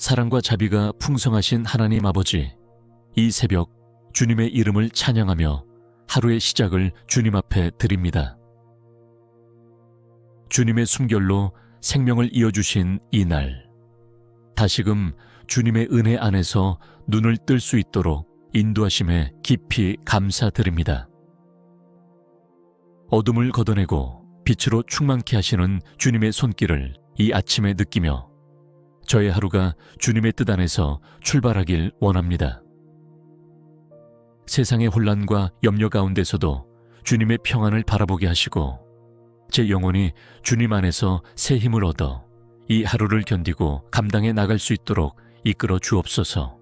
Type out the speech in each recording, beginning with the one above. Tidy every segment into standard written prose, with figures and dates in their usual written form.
사랑과 자비가 풍성하신 하나님 아버지, 이 새벽 주님의 이름을 찬양하며 하루의 시작을 주님 앞에 드립니다. 주님의 숨결로 생명을 이어주신 이 날, 다시금 주님의 은혜 안에서 눈을 뜰 수 있도록 인도하심에 깊이 감사드립니다. 어둠을 걷어내고 빛으로 충만케 하시는 주님의 손길을 이 아침에 느끼며 저의 하루가 주님의 뜻 안에서 출발하길 원합니다. 세상의 혼란과 염려 가운데서도 주님의 평안을 바라보게 하시고 제 영혼이 주님 안에서 새 힘을 얻어 이 하루를 견디고 감당해 나갈 수 있도록 이끌어 주옵소서.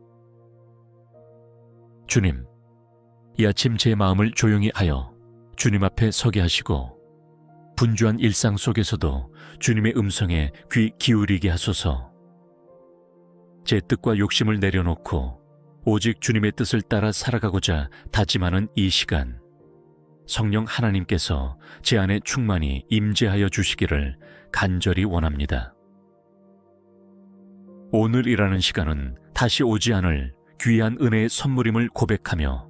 주님, 이 아침 제 마음을 조용히 하여 주님 앞에 서게 하시고 분주한 일상 속에서도 주님의 음성에 귀 기울이게 하소서. 제 뜻과 욕심을 내려놓고 오직 주님의 뜻을 따라 살아가고자 다짐하는 이 시간, 성령 하나님께서 제 안에 충만히 임재하여 주시기를 간절히 원합니다. 오늘이라는 시간은 다시 오지 않을 귀한 은혜의 선물임을 고백하며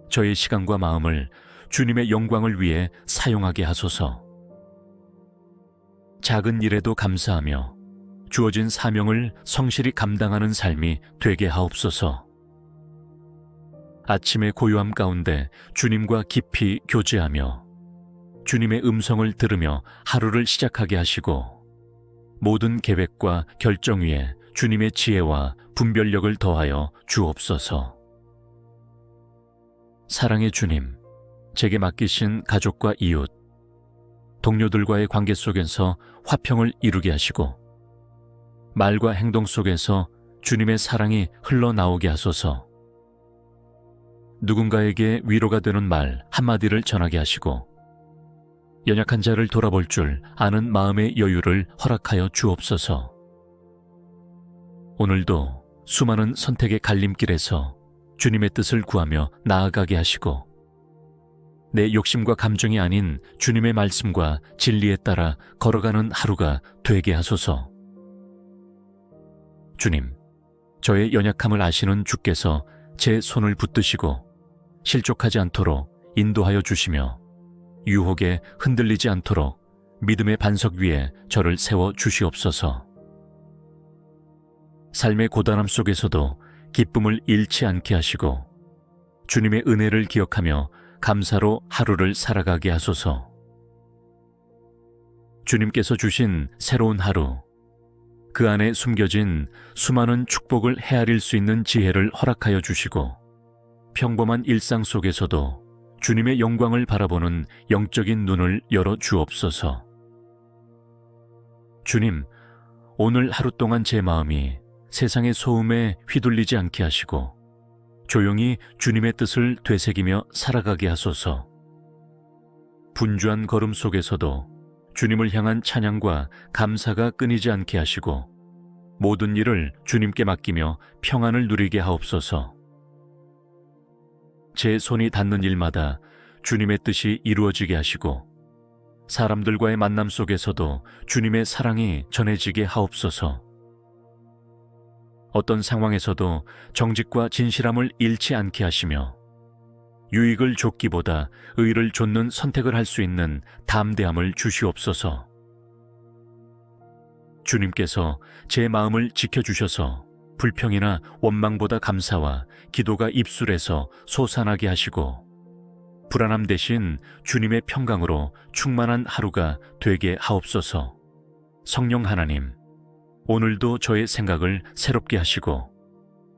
저의 시간과 마음을 주님의 영광을 위해 사용하게 하소서. 작은 일에도 감사하며 주어진 사명을 성실히 감당하는 삶이 되게 하옵소서. 아침의 고요함 가운데 주님과 깊이 교제하며 주님의 음성을 들으며 하루를 시작하게 하시고 모든 계획과 결정 위에 주님의 지혜와 분별력을 더하여 주옵소서. 사랑의 주님, 제게 맡기신 가족과 이웃, 동료들과의 관계 속에서 화평을 이루게 하시고 말과 행동 속에서 주님의 사랑이 흘러나오게 하소서. 누군가에게 위로가 되는 말 한마디를 전하게 하시고 연약한 자를 돌아볼 줄 아는 마음의 여유를 허락하여 주옵소서. 오늘도 수많은 선택의 갈림길에서 주님의 뜻을 구하며 나아가게 하시고 내 욕심과 감정이 아닌 주님의 말씀과 진리에 따라 걸어가는 하루가 되게 하소서. 주님, 저의 연약함을 아시는 주께서 제 손을 붙드시고 실족하지 않도록 인도하여 주시며 유혹에 흔들리지 않도록 믿음의 반석 위에 저를 세워 주시옵소서. 삶의 고단함 속에서도 기쁨을 잃지 않게 하시고 주님의 은혜를 기억하며 감사로 하루를 살아가게 하소서. 주님께서 주신 새로운 하루, 그 안에 숨겨진 수많은 축복을 헤아릴 수 있는 지혜를 허락하여 주시고 평범한 일상 속에서도 주님의 영광을 바라보는 영적인 눈을 열어 주옵소서. 주님, 오늘 하루 동안 제 마음이 세상의 소음에 휘둘리지 않게 하시고 조용히 주님의 뜻을 되새기며 살아가게 하소서. 분주한 걸음 속에서도 주님을 향한 찬양과 감사가 끊이지 않게 하시고 모든 일을 주님께 맡기며 평안을 누리게 하옵소서. 제 손이 닿는 일마다 주님의 뜻이 이루어지게 하시고 사람들과의 만남 속에서도 주님의 사랑이 전해지게 하옵소서. 어떤 상황에서도 정직과 진실함을 잃지 않게 하시며 유익을 좇기보다 의를 좇는 선택을 할 수 있는 담대함을 주시옵소서. 주님께서 제 마음을 지켜주셔서 불평이나 원망보다 감사와 기도가 입술에서 솟아나게 하시고 불안함 대신 주님의 평강으로 충만한 하루가 되게 하옵소서. 성령 하나님, 오늘도 저의 생각을 새롭게 하시고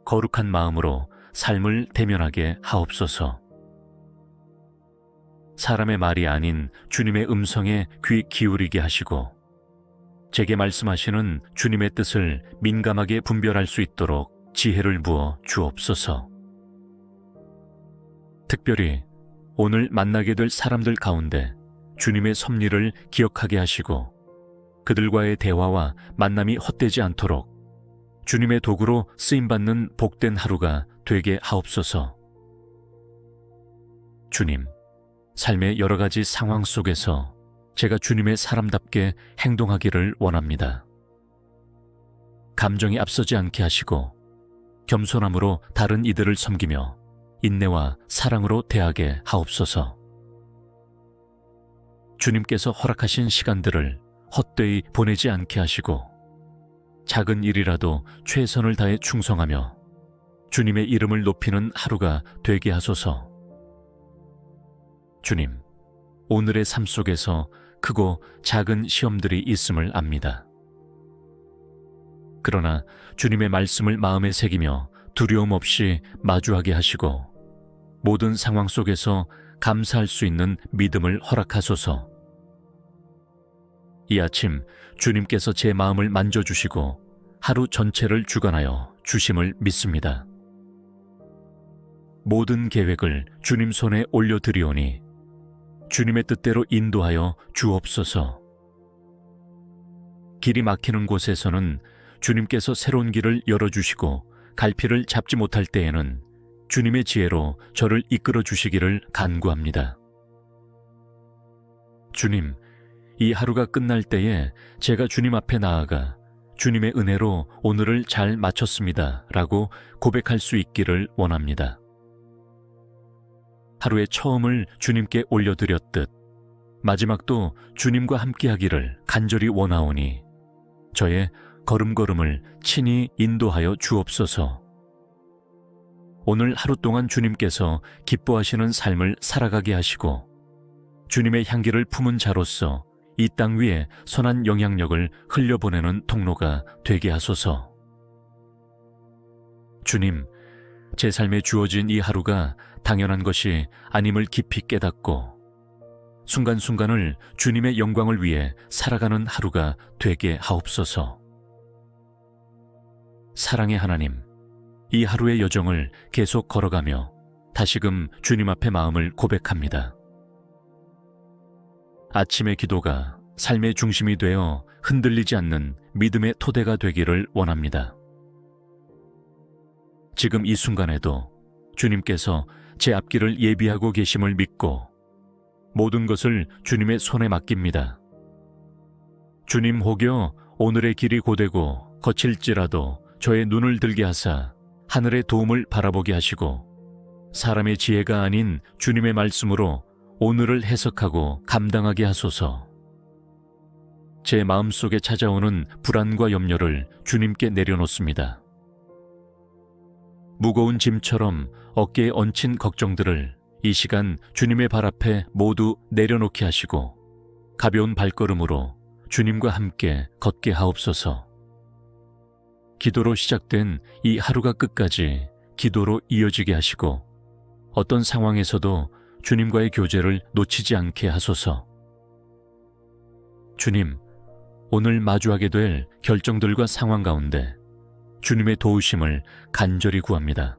거룩한 마음으로 삶을 대면하게 하옵소서. 사람의 말이 아닌 주님의 음성에 귀 기울이게 하시고 제게 말씀하시는 주님의 뜻을 민감하게 분별할 수 있도록 지혜를 부어 주옵소서. 특별히 오늘 만나게 될 사람들 가운데 주님의 섭리를 기억하게 하시고 그들과의 대화와 만남이 헛되지 않도록 주님의 도구로 쓰임받는 복된 하루가 되게 하옵소서. 주님, 삶의 여러 가지 상황 속에서 제가 주님의 사람답게 행동하기를 원합니다. 감정이 앞서지 않게 하시고 겸손함으로 다른 이들을 섬기며 인내와 사랑으로 대하게 하옵소서. 주님께서 허락하신 시간들을 헛되이 보내지 않게 하시고 작은 일이라도 최선을 다해 충성하며 주님의 이름을 높이는 하루가 되게 하소서. 주님, 오늘의 삶 속에서 크고 작은 시험들이 있음을 압니다. 그러나 주님의 말씀을 마음에 새기며 두려움 없이 마주하게 하시고 모든 상황 속에서 감사할 수 있는 믿음을 허락하소서. 이 아침 주님께서 제 마음을 만져주시고 하루 전체를 주관하여 주심을 믿습니다. 모든 계획을 주님 손에 올려드리오니 주님의 뜻대로 인도하여 주옵소서. 길이 막히는 곳에서는 주님께서 새로운 길을 열어주시고 갈피를 잡지 못할 때에는 주님의 지혜로 저를 이끌어 주시기를 간구합니다. 주님, 이 하루가 끝날 때에 제가 주님 앞에 나아가 주님의 은혜로 오늘을 잘 마쳤습니다 라고 고백할 수 있기를 원합니다. 하루의 처음을 주님께 올려드렸듯 마지막도 주님과 함께하기를 간절히 원하오니 저의 걸음걸음을 친히 인도하여 주옵소서. 오늘 하루 동안 주님께서 기뻐하시는 삶을 살아가게 하시고 주님의 향기를 품은 자로서 이 땅 위에 선한 영향력을 흘려보내는 통로가 되게 하소서. 주님, 제 삶에 주어진 이 하루가 당연한 것이 아님을 깊이 깨닫고 순간순간을 주님의 영광을 위해 살아가는 하루가 되게 하옵소서. 사랑의 하나님, 이 하루의 여정을 계속 걸어가며 다시금 주님 앞에 마음을 고백합니다. 아침의 기도가 삶의 중심이 되어 흔들리지 않는 믿음의 토대가 되기를 원합니다. 지금 이 순간에도 주님께서 제 앞길을 예비하고 계심을 믿고 모든 것을 주님의 손에 맡깁니다. 주님 혹여 오늘의 길이 고되고 거칠지라도 저의 눈을 들게 하사 하늘의 도움을 바라보게 하시고 사람의 지혜가 아닌 주님의 말씀으로 오늘을 해석하고 감당하게 하소서. 제 마음속에 찾아오는 불안과 염려를 주님께 내려놓습니다. 무거운 짐처럼 어깨에 얹힌 걱정들을 이 시간 주님의 발 앞에 모두 내려놓게 하시고 가벼운 발걸음으로 주님과 함께 걷게 하옵소서. 기도로 시작된 이 하루가 끝까지 기도로 이어지게 하시고 어떤 상황에서도 주님과의 교제를 놓치지 않게 하소서. 주님, 오늘 마주하게 될 결정들과 상황 가운데 주님의 도우심을 간절히 구합니다.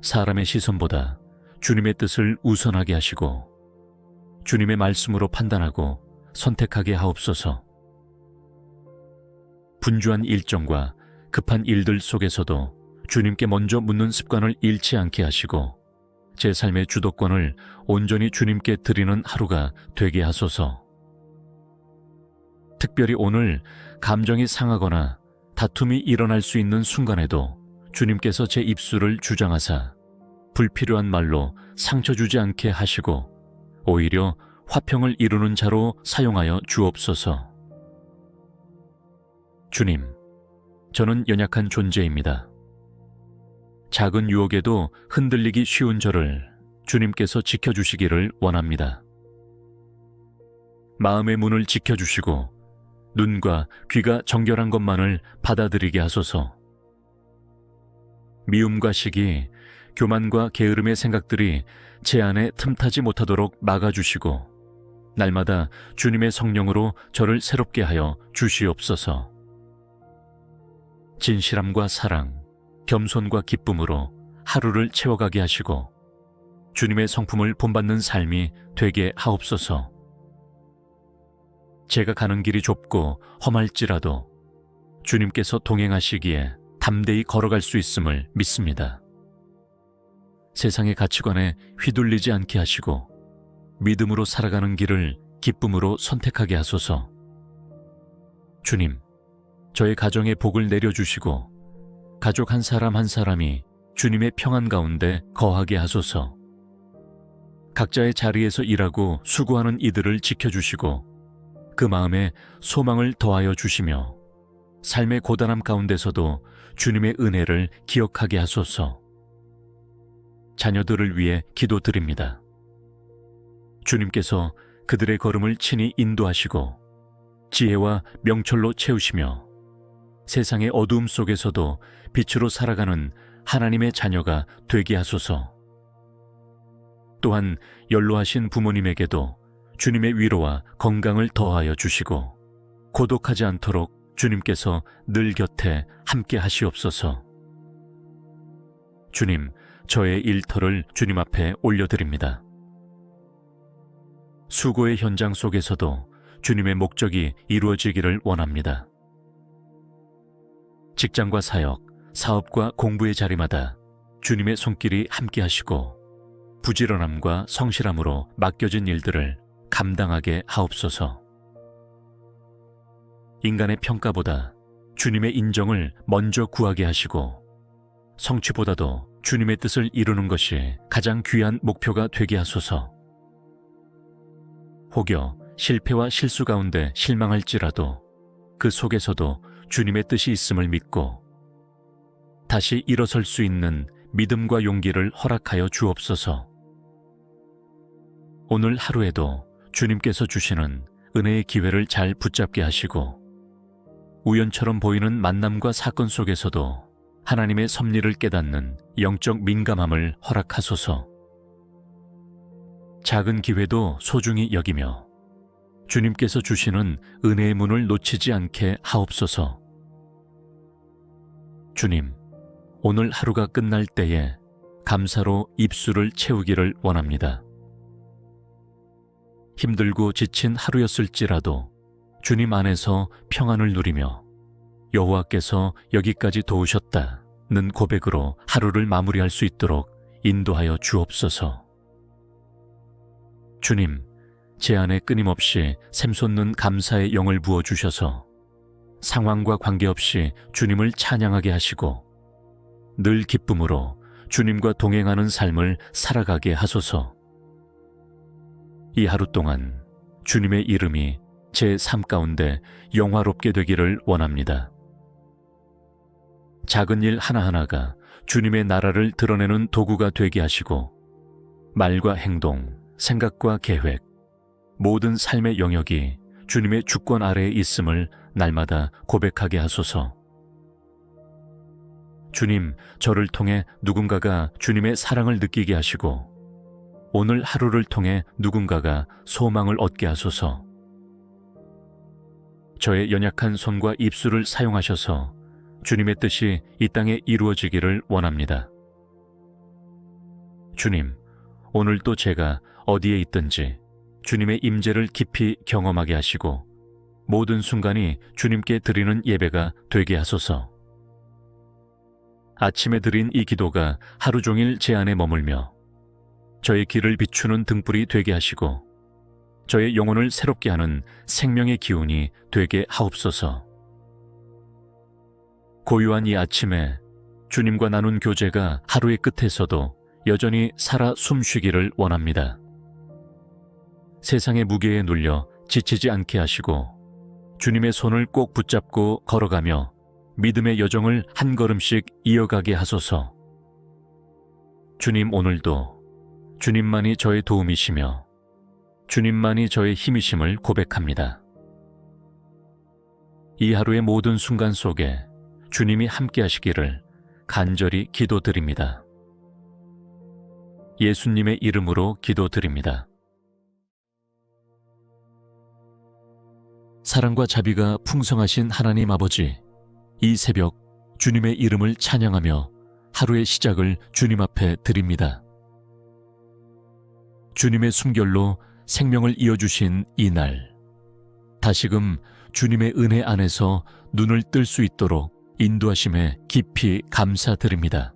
사람의 시선보다 주님의 뜻을 우선하게 하시고 주님의 말씀으로 판단하고 선택하게 하옵소서. 분주한 일정과 급한 일들 속에서도 주님께 먼저 묻는 습관을 잃지 않게 하시고 제 삶의 주도권을 온전히 주님께 드리는 하루가 되게 하소서. 특별히 오늘 감정이 상하거나 다툼이 일어날 수 있는 순간에도 주님께서 제 입술을 주장하사 불필요한 말로 상처 주지 않게 하시고 오히려 화평을 이루는 자로 사용하여 주옵소서. 주님, 저는 연약한 존재입니다. 작은 유혹에도 흔들리기 쉬운 저를 주님께서 지켜주시기를 원합니다. 마음의 문을 지켜주시고 눈과 귀가 정결한 것만을 받아들이게 하소서. 미움과 시기, 교만과 게으름의 생각들이 제 안에 틈타지 못하도록 막아주시고 날마다 주님의 성령으로 저를 새롭게 하여 주시옵소서. 진실함과 사랑, 겸손과 기쁨으로 하루를 채워가게 하시고 주님의 성품을 본받는 삶이 되게 하옵소서. 제가 가는 길이 좁고 험할지라도 주님께서 동행하시기에 담대히 걸어갈 수 있음을 믿습니다. 세상의 가치관에 휘둘리지 않게 하시고 믿음으로 살아가는 길을 기쁨으로 선택하게 하소서. 주님, 저의 가정에 복을 내려주시고 가족 한 사람 한 사람이 주님의 평안 가운데 거하게 하소서. 각자의 자리에서 일하고 수고하는 이들을 지켜주시고 그 마음에 소망을 더하여 주시며 삶의 고단함 가운데서도 주님의 은혜를 기억하게 하소서. 자녀들을 위해 기도드립니다. 주님께서 그들의 걸음을 친히 인도하시고 지혜와 명철로 채우시며 세상의 어두움 속에서도 빛으로 살아가는 하나님의 자녀가 되게 하소서. 또한 연로하신 부모님에게도 주님의 위로와 건강을 더하여 주시고 고독하지 않도록 주님께서 늘 곁에 함께 하시옵소서. 주님, 저의 일터를 주님 앞에 올려드립니다. 수고의 현장 속에서도 주님의 목적이 이루어지기를 원합니다. 직장과 사역, 사업과 공부의 자리마다 주님의 손길이 함께 하시고 부지런함과 성실함으로 맡겨진 일들을 감당하게 하옵소서. 인간의 평가보다 주님의 인정을 먼저 구하게 하시고 성취보다도 주님의 뜻을 이루는 것이 가장 귀한 목표가 되게 하소서. 혹여 실패와 실수 가운데 실망할지라도 그 속에서도 주님의 뜻이 있음을 믿고 다시 일어설 수 있는 믿음과 용기를 허락하여 주옵소서. 오늘 하루에도 주님께서 주시는 은혜의 기회를 잘 붙잡게 하시고 우연처럼 보이는 만남과 사건 속에서도 하나님의 섭리를 깨닫는 영적 민감함을 허락하소서. 작은 기회도 소중히 여기며 주님께서 주시는 은혜의 문을 놓치지 않게 하옵소서. 주님, 오늘 하루가 끝날 때에 감사로 입술을 채우기를 원합니다. 힘들고 지친 하루였을지라도 주님 안에서 평안을 누리며 여호와께서 여기까지 도우셨다는 고백으로 하루를 마무리할 수 있도록 인도하여 주옵소서. 주님, 제 안에 끊임없이 샘솟는 감사의 영을 부어주셔서 상황과 관계없이 주님을 찬양하게 하시고 늘 기쁨으로 주님과 동행하는 삶을 살아가게 하소서. 이 하루 동안 주님의 이름이 제 삶 가운데 영화롭게 되기를 원합니다. 작은 일 하나하나가 주님의 나라를 드러내는 도구가 되게 하시고 말과 행동, 생각과 계획, 모든 삶의 영역이 주님의 주권 아래에 있음을 날마다 고백하게 하소서. 주님, 저를 통해 누군가가 주님의 사랑을 느끼게 하시고 오늘 하루를 통해 누군가가 소망을 얻게 하소서. 저의 연약한 손과 입술을 사용하셔서 주님의 뜻이 이 땅에 이루어지기를 원합니다. 주님, 오늘도 제가 어디에 있든지 주님의 임재를 깊이 경험하게 하시고 모든 순간이 주님께 드리는 예배가 되게 하소서. 아침에 드린 이 기도가 하루 종일 제 안에 머물며 저의 길을 비추는 등불이 되게 하시고 저의 영혼을 새롭게 하는 생명의 기운이 되게 하옵소서. 고요한 이 아침에 주님과 나눈 교제가 하루의 끝에서도 여전히 살아 숨쉬기를 원합니다. 세상의 무게에 눌려 지치지 않게 하시고 주님의 손을 꼭 붙잡고 걸어가며 믿음의 여정을 한 걸음씩 이어가게 하소서. 주님, 오늘도 주님만이 저의 도움이시며 주님만이 저의 힘이심을 고백합니다. 이 하루의 모든 순간 속에 주님이 함께 하시기를 간절히 기도드립니다. 예수님의 이름으로 기도드립니다. 사랑과 자비가 풍성하신 하나님 아버지, 이 새벽 주님의 이름을 찬양하며 하루의 시작을 주님 앞에 드립니다. 주님의 숨결로 생명을 이어주신 이 날, 다시금 주님의 은혜 안에서 눈을 뜰 수 있도록 인도하심에 깊이 감사드립니다.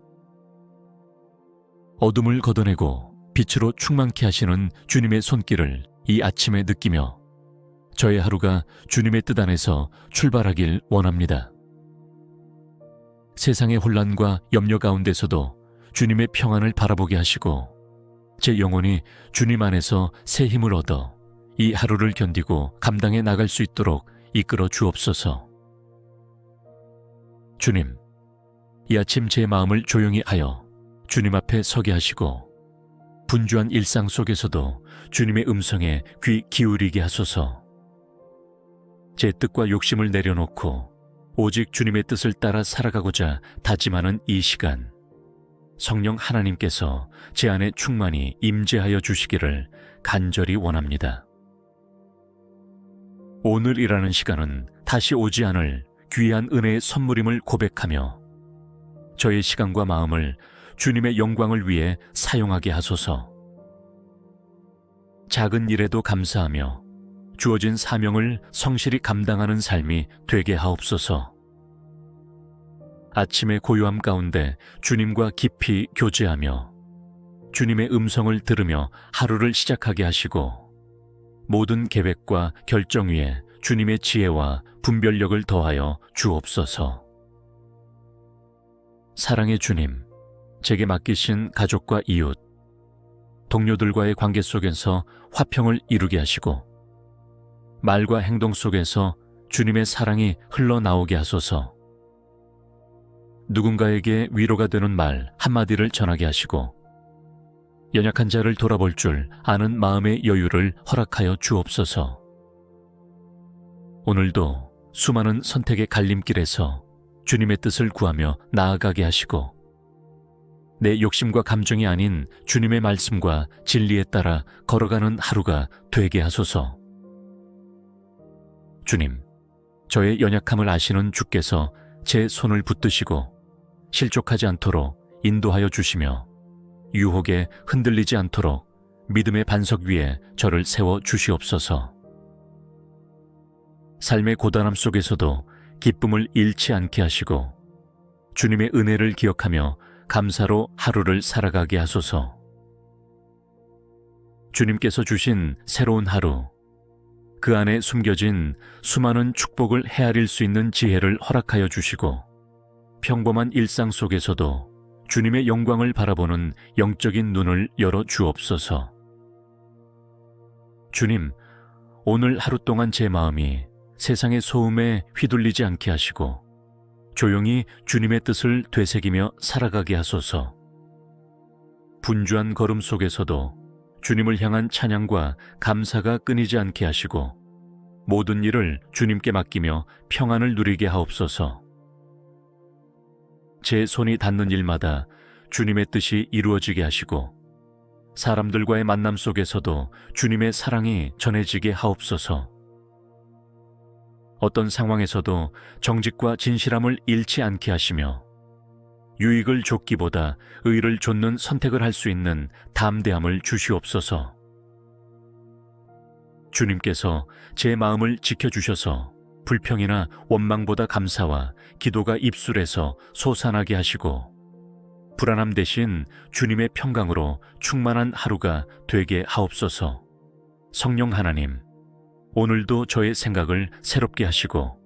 어둠을 걷어내고 빛으로 충만케 하시는 주님의 손길을 이 아침에 느끼며 저의 하루가 주님의 뜻 안에서 출발하길 원합니다. 세상의 혼란과 염려 가운데서도 주님의 평안을 바라보게 하시고 제 영혼이 주님 안에서 새 힘을 얻어 이 하루를 견디고 감당해 나갈 수 있도록 이끌어 주옵소서. 주님, 이 아침 제 마음을 조용히 하여 주님 앞에 서게 하시고 분주한 일상 속에서도 주님의 음성에 귀 기울이게 하소서. 제 뜻과 욕심을 내려놓고 오직 주님의 뜻을 따라 살아가고자 다짐하는 이 시간, 성령 하나님께서 제 안에 충만히 임재하여 주시기를 간절히 원합니다. 오늘이라는 시간은 다시 오지 않을 귀한 은혜의 선물임을 고백하며 저의 시간과 마음을 주님의 영광을 위해 사용하게 하소서. 작은 일에도 감사하며 주어진 사명을 성실히 감당하는 삶이 되게 하옵소서. 아침의 고요함 가운데 주님과 깊이 교제하며 주님의 음성을 들으며 하루를 시작하게 하시고 모든 계획과 결정 위에 주님의 지혜와 분별력을 더하여 주옵소서. 사랑의 주님, 제게 맡기신 가족과 이웃, 동료들과의 관계 속에서 화평을 이루게 하시고 말과 행동 속에서 주님의 사랑이 흘러나오게 하소서. 누군가에게 위로가 되는 말 한마디를 전하게 하시고 연약한 자를 돌아볼 줄 아는 마음의 여유를 허락하여 주옵소서. 오늘도 수많은 선택의 갈림길에서 주님의 뜻을 구하며 나아가게 하시고 내 욕심과 감정이 아닌 주님의 말씀과 진리에 따라 걸어가는 하루가 되게 하소서. 주님, 저의 연약함을 아시는 주께서 제 손을 붙드시고 실족하지 않도록 인도하여 주시며 유혹에 흔들리지 않도록 믿음의 반석 위에 저를 세워 주시옵소서. 삶의 고단함 속에서도 기쁨을 잃지 않게 하시고 주님의 은혜를 기억하며 감사로 하루를 살아가게 하소서. 주님께서 주신 새로운 하루, 그 안에 숨겨진 수많은 축복을 헤아릴 수 있는 지혜를 허락하여 주시고 평범한 일상 속에서도 주님의 영광을 바라보는 영적인 눈을 열어 주옵소서. 주님, 오늘 하루 동안 제 마음이 세상의 소음에 휘둘리지 않게 하시고 조용히 주님의 뜻을 되새기며 살아가게 하소서. 분주한 걸음 속에서도 주님을 향한 찬양과 감사가 끊이지 않게 하시고 모든 일을 주님께 맡기며 평안을 누리게 하옵소서. 제 손이 닿는 일마다 주님의 뜻이 이루어지게 하시고 사람들과의 만남 속에서도 주님의 사랑이 전해지게 하옵소서. 어떤 상황에서도 정직과 진실함을 잃지 않게 하시며 유익을 좇기보다 의를 좇는 선택을 할 수 있는 담대함을 주시옵소서. 주님께서 제 마음을 지켜주셔서 불평이나 원망보다 감사와 기도가 입술에서 솟아나게 하시고 불안함 대신 주님의 평강으로 충만한 하루가 되게 하옵소서. 성령 하나님, 오늘도 저의 생각을 새롭게 하시고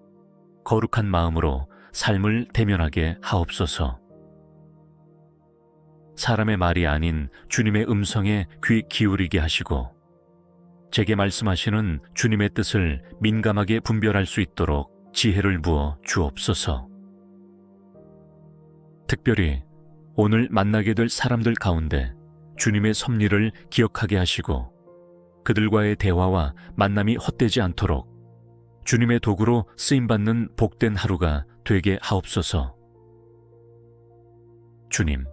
거룩한 마음으로 삶을 대면하게 하옵소서. 사람의 말이 아닌 주님의 음성에 귀 기울이게 하시고 제게 말씀하시는 주님의 뜻을 민감하게 분별할 수 있도록 지혜를 부어 주옵소서. 특별히 오늘 만나게 될 사람들 가운데 주님의 섭리를 기억하게 하시고 그들과의 대화와 만남이 헛되지 않도록 주님의 도구로 쓰임받는 복된 하루가 되게 하옵소서. 주님,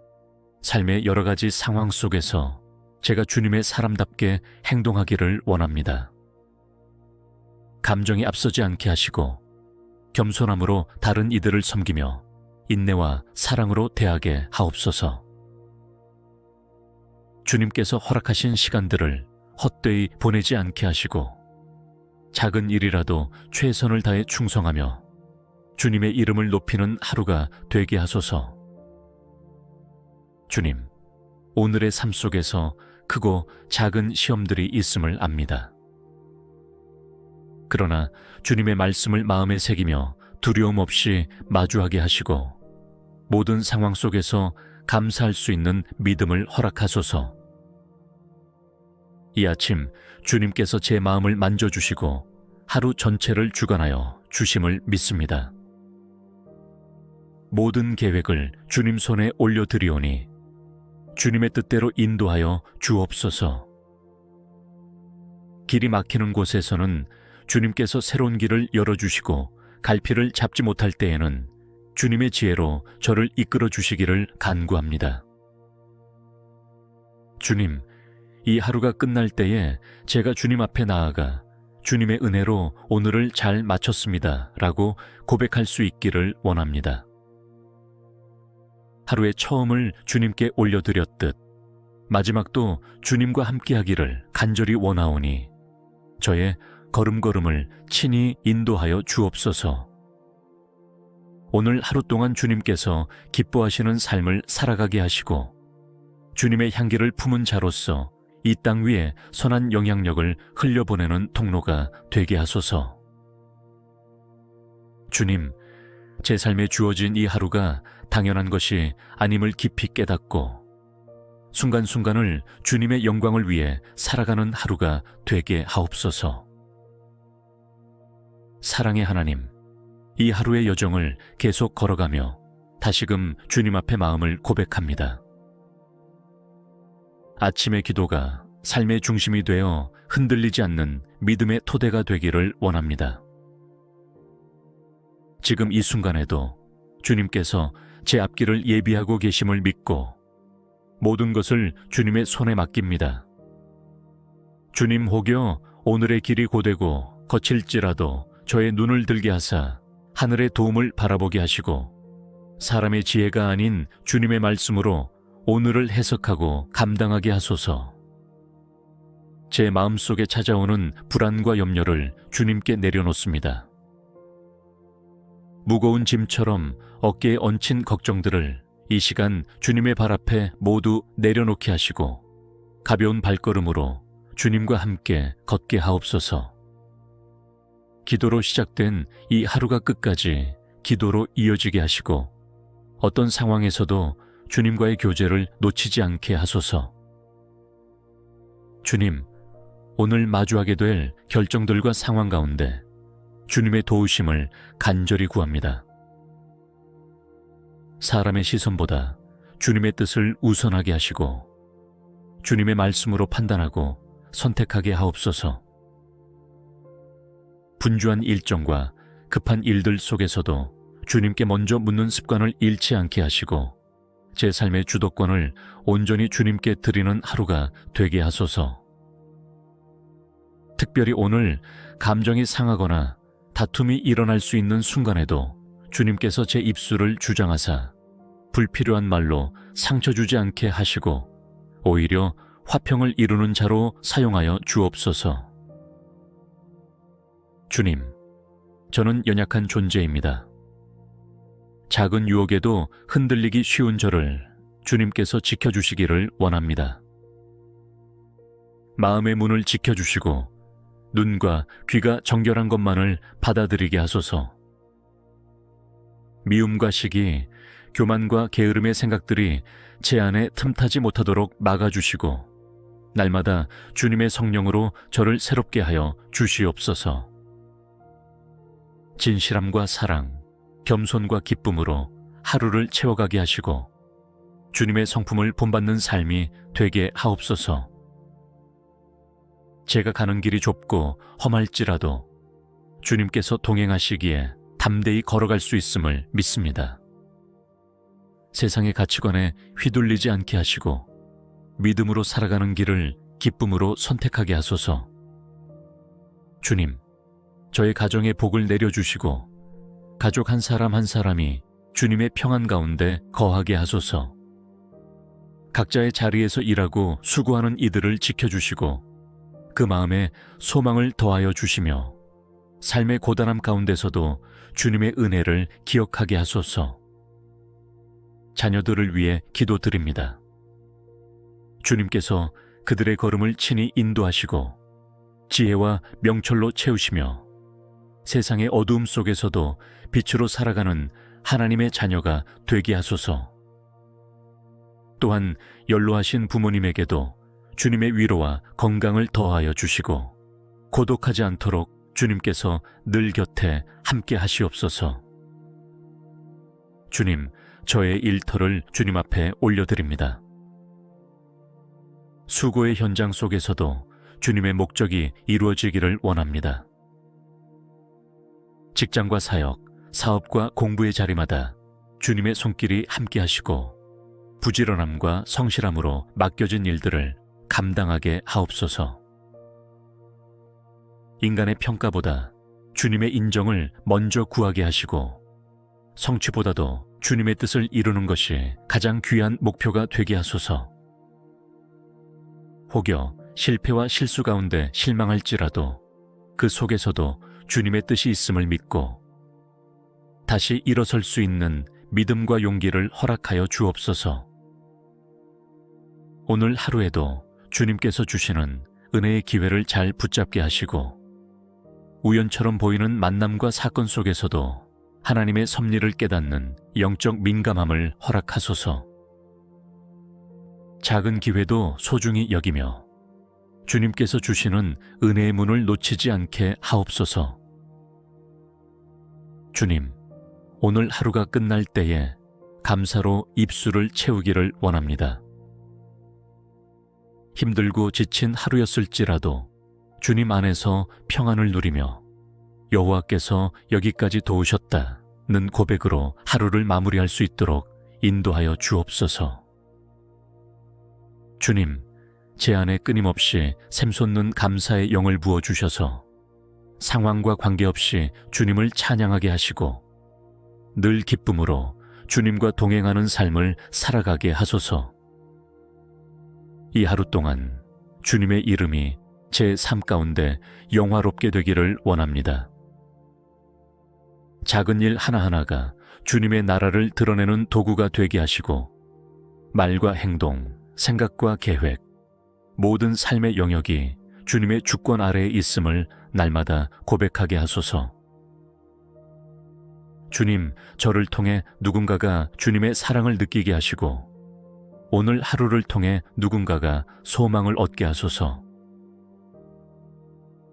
삶의 여러 가지 상황 속에서 제가 주님의 사람답게 행동하기를 원합니다. 감정이 앞서지 않게 하시고 겸손함으로 다른 이들을 섬기며 인내와 사랑으로 대하게 하옵소서. 주님께서 허락하신 시간들을 헛되이 보내지 않게 하시고 작은 일이라도 최선을 다해 충성하며 주님의 이름을 높이는 하루가 되게 하소서. 주님, 오늘의 삶 속에서 크고 작은 시험들이 있음을 압니다. 그러나 주님의 말씀을 마음에 새기며 두려움 없이 마주하게 하시고 모든 상황 속에서 감사할 수 있는 믿음을 허락하소서. 이 아침 주님께서 제 마음을 만져주시고 하루 전체를 주관하여 주심을 믿습니다. 모든 계획을 주님 손에 올려드리오니 주님의 뜻대로 인도하여 주옵소서. 길이 막히는 곳에서는 주님께서 새로운 길을 열어주시고 갈피를 잡지 못할 때에는 주님의 지혜로 저를 이끌어 주시기를 간구합니다. 주님, 이 하루가 끝날 때에 제가 주님 앞에 나아가 주님의 은혜로 오늘을 잘 마쳤습니다 라고 고백할 수 있기를 원합니다. 하루의 처음을 주님께 올려드렸듯 마지막도 주님과 함께하기를 간절히 원하오니 저의 걸음걸음을 친히 인도하여 주옵소서. 오늘 하루 동안 주님께서 기뻐하시는 삶을 살아가게 하시고 주님의 향기를 품은 자로서 이 땅 위에 선한 영향력을 흘려보내는 통로가 되게 하소서. 주님, 제 삶에 주어진 이 하루가 당연한 것이 아님을 깊이 깨닫고 순간순간을 주님의 영광을 위해 살아가는 하루가 되게 하옵소서. 사랑의 하나님, 이 하루의 여정을 계속 걸어가며 다시금 주님 앞에 마음을 고백합니다. 아침의 기도가 삶의 중심이 되어 흔들리지 않는 믿음의 토대가 되기를 원합니다. 지금 이 순간에도 주님께서 제 앞길을 예비하고 계심을 믿고 모든 것을 주님의 손에 맡깁니다. 주님 혹여 오늘의 길이 고되고 거칠지라도 저의 눈을 들게 하사 하늘의 도움을 바라보게 하시고 사람의 지혜가 아닌 주님의 말씀으로 오늘을 해석하고 감당하게 하소서. 제 마음속에 찾아오는 불안과 염려를 주님께 내려놓습니다. 무거운 짐처럼 어깨에 얹힌 걱정들을 이 시간 주님의 발 앞에 모두 내려놓게 하시고 가벼운 발걸음으로 주님과 함께 걷게 하옵소서. 기도로 시작된 이 하루가 끝까지 기도로 이어지게 하시고 어떤 상황에서도 주님과의 교제를 놓치지 않게 하소서. 주님, 오늘 마주하게 될 결정들과 상황 가운데 주님의 도우심을 간절히 구합니다. 사람의 시선보다 주님의 뜻을 우선하게 하시고 주님의 말씀으로 판단하고 선택하게 하옵소서. 분주한 일정과 급한 일들 속에서도 주님께 먼저 묻는 습관을 잃지 않게 하시고 제 삶의 주도권을 온전히 주님께 드리는 하루가 되게 하소서. 특별히 오늘 감정이 상하거나 다툼이 일어날 수 있는 순간에도 주님께서 제 입술을 주장하사 불필요한 말로 상처 주지 않게 하시고 오히려 화평을 이루는 자로 사용하여 주옵소서. 주님, 저는 연약한 존재입니다. 작은 유혹에도 흔들리기 쉬운 저를 주님께서 지켜주시기를 원합니다. 마음의 문을 지켜주시고 눈과 귀가 정결한 것만을 받아들이게 하소서. 미움과 시기, 교만과 게으름의 생각들이 제 안에 틈타지 못하도록 막아주시고 날마다 주님의 성령으로 저를 새롭게 하여 주시옵소서. 진실함과 사랑, 겸손과 기쁨으로 하루를 채워가게 하시고 주님의 성품을 본받는 삶이 되게 하옵소서. 제가 가는 길이 좁고 험할지라도 주님께서 동행하시기에 담대히 걸어갈 수 있음을 믿습니다. 세상의 가치관에 휘둘리지 않게 하시고 믿음으로 살아가는 길을 기쁨으로 선택하게 하소서. 주님, 저의 가정에 복을 내려주시고 가족 한 사람 한 사람이 주님의 평안 가운데 거하게 하소서. 각자의 자리에서 일하고 수고하는 이들을 지켜주시고 그 마음에 소망을 더하여 주시며 삶의 고단함 가운데서도 주님의 은혜를 기억하게 하소서. 자녀들을 위해 기도드립니다. 주님께서 그들의 걸음을 친히 인도하시고 지혜와 명철로 채우시며 세상의 어두움 속에서도 빛으로 살아가는 하나님의 자녀가 되게 하소서. 또한 연로하신 부모님에게도 주님의 위로와 건강을 더하여 주시고 고독하지 않도록 주님께서 늘 곁에 함께 하시옵소서. 주님, 저의 일터를 주님 앞에 올려드립니다. 수고의 현장 속에서도 주님의 목적이 이루어지기를 원합니다. 직장과 사역, 사업과 공부의 자리마다 주님의 손길이 함께 하시고 부지런함과 성실함으로 맡겨진 일들을 감당하게 하옵소서. 인간의 평가보다 주님의 인정을 먼저 구하게 하시고 성취보다도 주님의 뜻을 이루는 것이 가장 귀한 목표가 되게 하소서. 혹여 실패와 실수 가운데 실망할지라도 그 속에서도 주님의 뜻이 있음을 믿고 다시 일어설 수 있는 믿음과 용기를 허락하여 주옵소서. 오늘 하루에도 주님께서 주시는 은혜의 기회를 잘 붙잡게 하시고 우연처럼 보이는 만남과 사건 속에서도 하나님의 섭리를 깨닫는 영적 민감함을 허락하소서. 작은 기회도 소중히 여기며 주님께서 주시는 은혜의 문을 놓치지 않게 하옵소서. 주님, 오늘 하루가 끝날 때에 감사로 입술을 채우기를 원합니다. 힘들고 지친 하루였을지라도 주님 안에서 평안을 누리며 여호와께서 여기까지 도우셨다는 고백으로 하루를 마무리할 수 있도록 인도하여 주옵소서. 주님, 제 안에 끊임없이 샘솟는 감사의 영을 부어주셔서 상황과 관계없이 주님을 찬양하게 하시고 늘 기쁨으로 주님과 동행하는 삶을 살아가게 하소서. 이 하루 동안 주님의 이름이 제 삶 가운데 영화롭게 되기를 원합니다. 작은 일 하나하나가 주님의 나라를 드러내는 도구가 되게 하시고 말과 행동, 생각과 계획, 모든 삶의 영역이 주님의 주권 아래에 있음을 날마다 고백하게 하소서. 주님, 저를 통해 누군가가 주님의 사랑을 느끼게 하시고 오늘 하루를 통해 누군가가 소망을 얻게 하소서.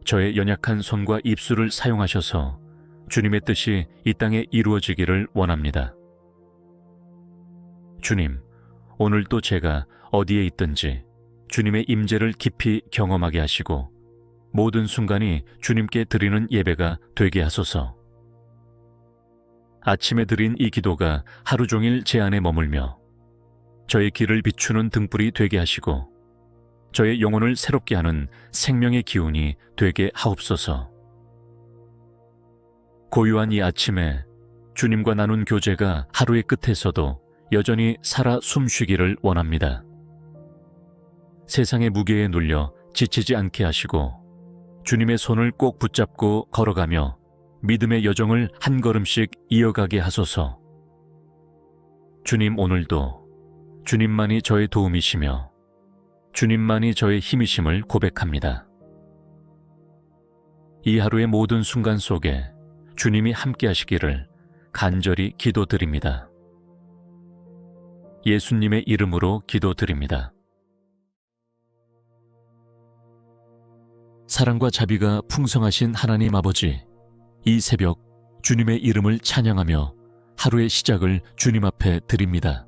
저의 연약한 손과 입술을 사용하셔서 주님의 뜻이 이 땅에 이루어지기를 원합니다. 주님, 오늘도 제가 어디에 있든지 주님의 임재를 깊이 경험하게 하시고 모든 순간이 주님께 드리는 예배가 되게 하소서. 아침에 드린 이 기도가 하루 종일 제 안에 머물며 저의 길을 비추는 등불이 되게 하시고 저의 영혼을 새롭게 하는 생명의 기운이 되게 하옵소서. 고요한 이 아침에 주님과 나눈 교제가 하루의 끝에서도 여전히 살아 숨쉬기를 원합니다. 세상의 무게에 눌려 지치지 않게 하시고 주님의 손을 꼭 붙잡고 걸어가며 믿음의 여정을 한 걸음씩 이어가게 하소서. 주님, 오늘도 주님만이 저의 도움이시며 주님만이 저의 힘이심을 고백합니다. 이 하루의 모든 순간 속에 주님이 함께 하시기를 간절히 기도드립니다. 예수님의 이름으로 기도드립니다. 사랑과 자비가 풍성하신 하나님 아버지, 이 새벽 주님의 이름을 찬양하며 하루의 시작을 주님 앞에 드립니다.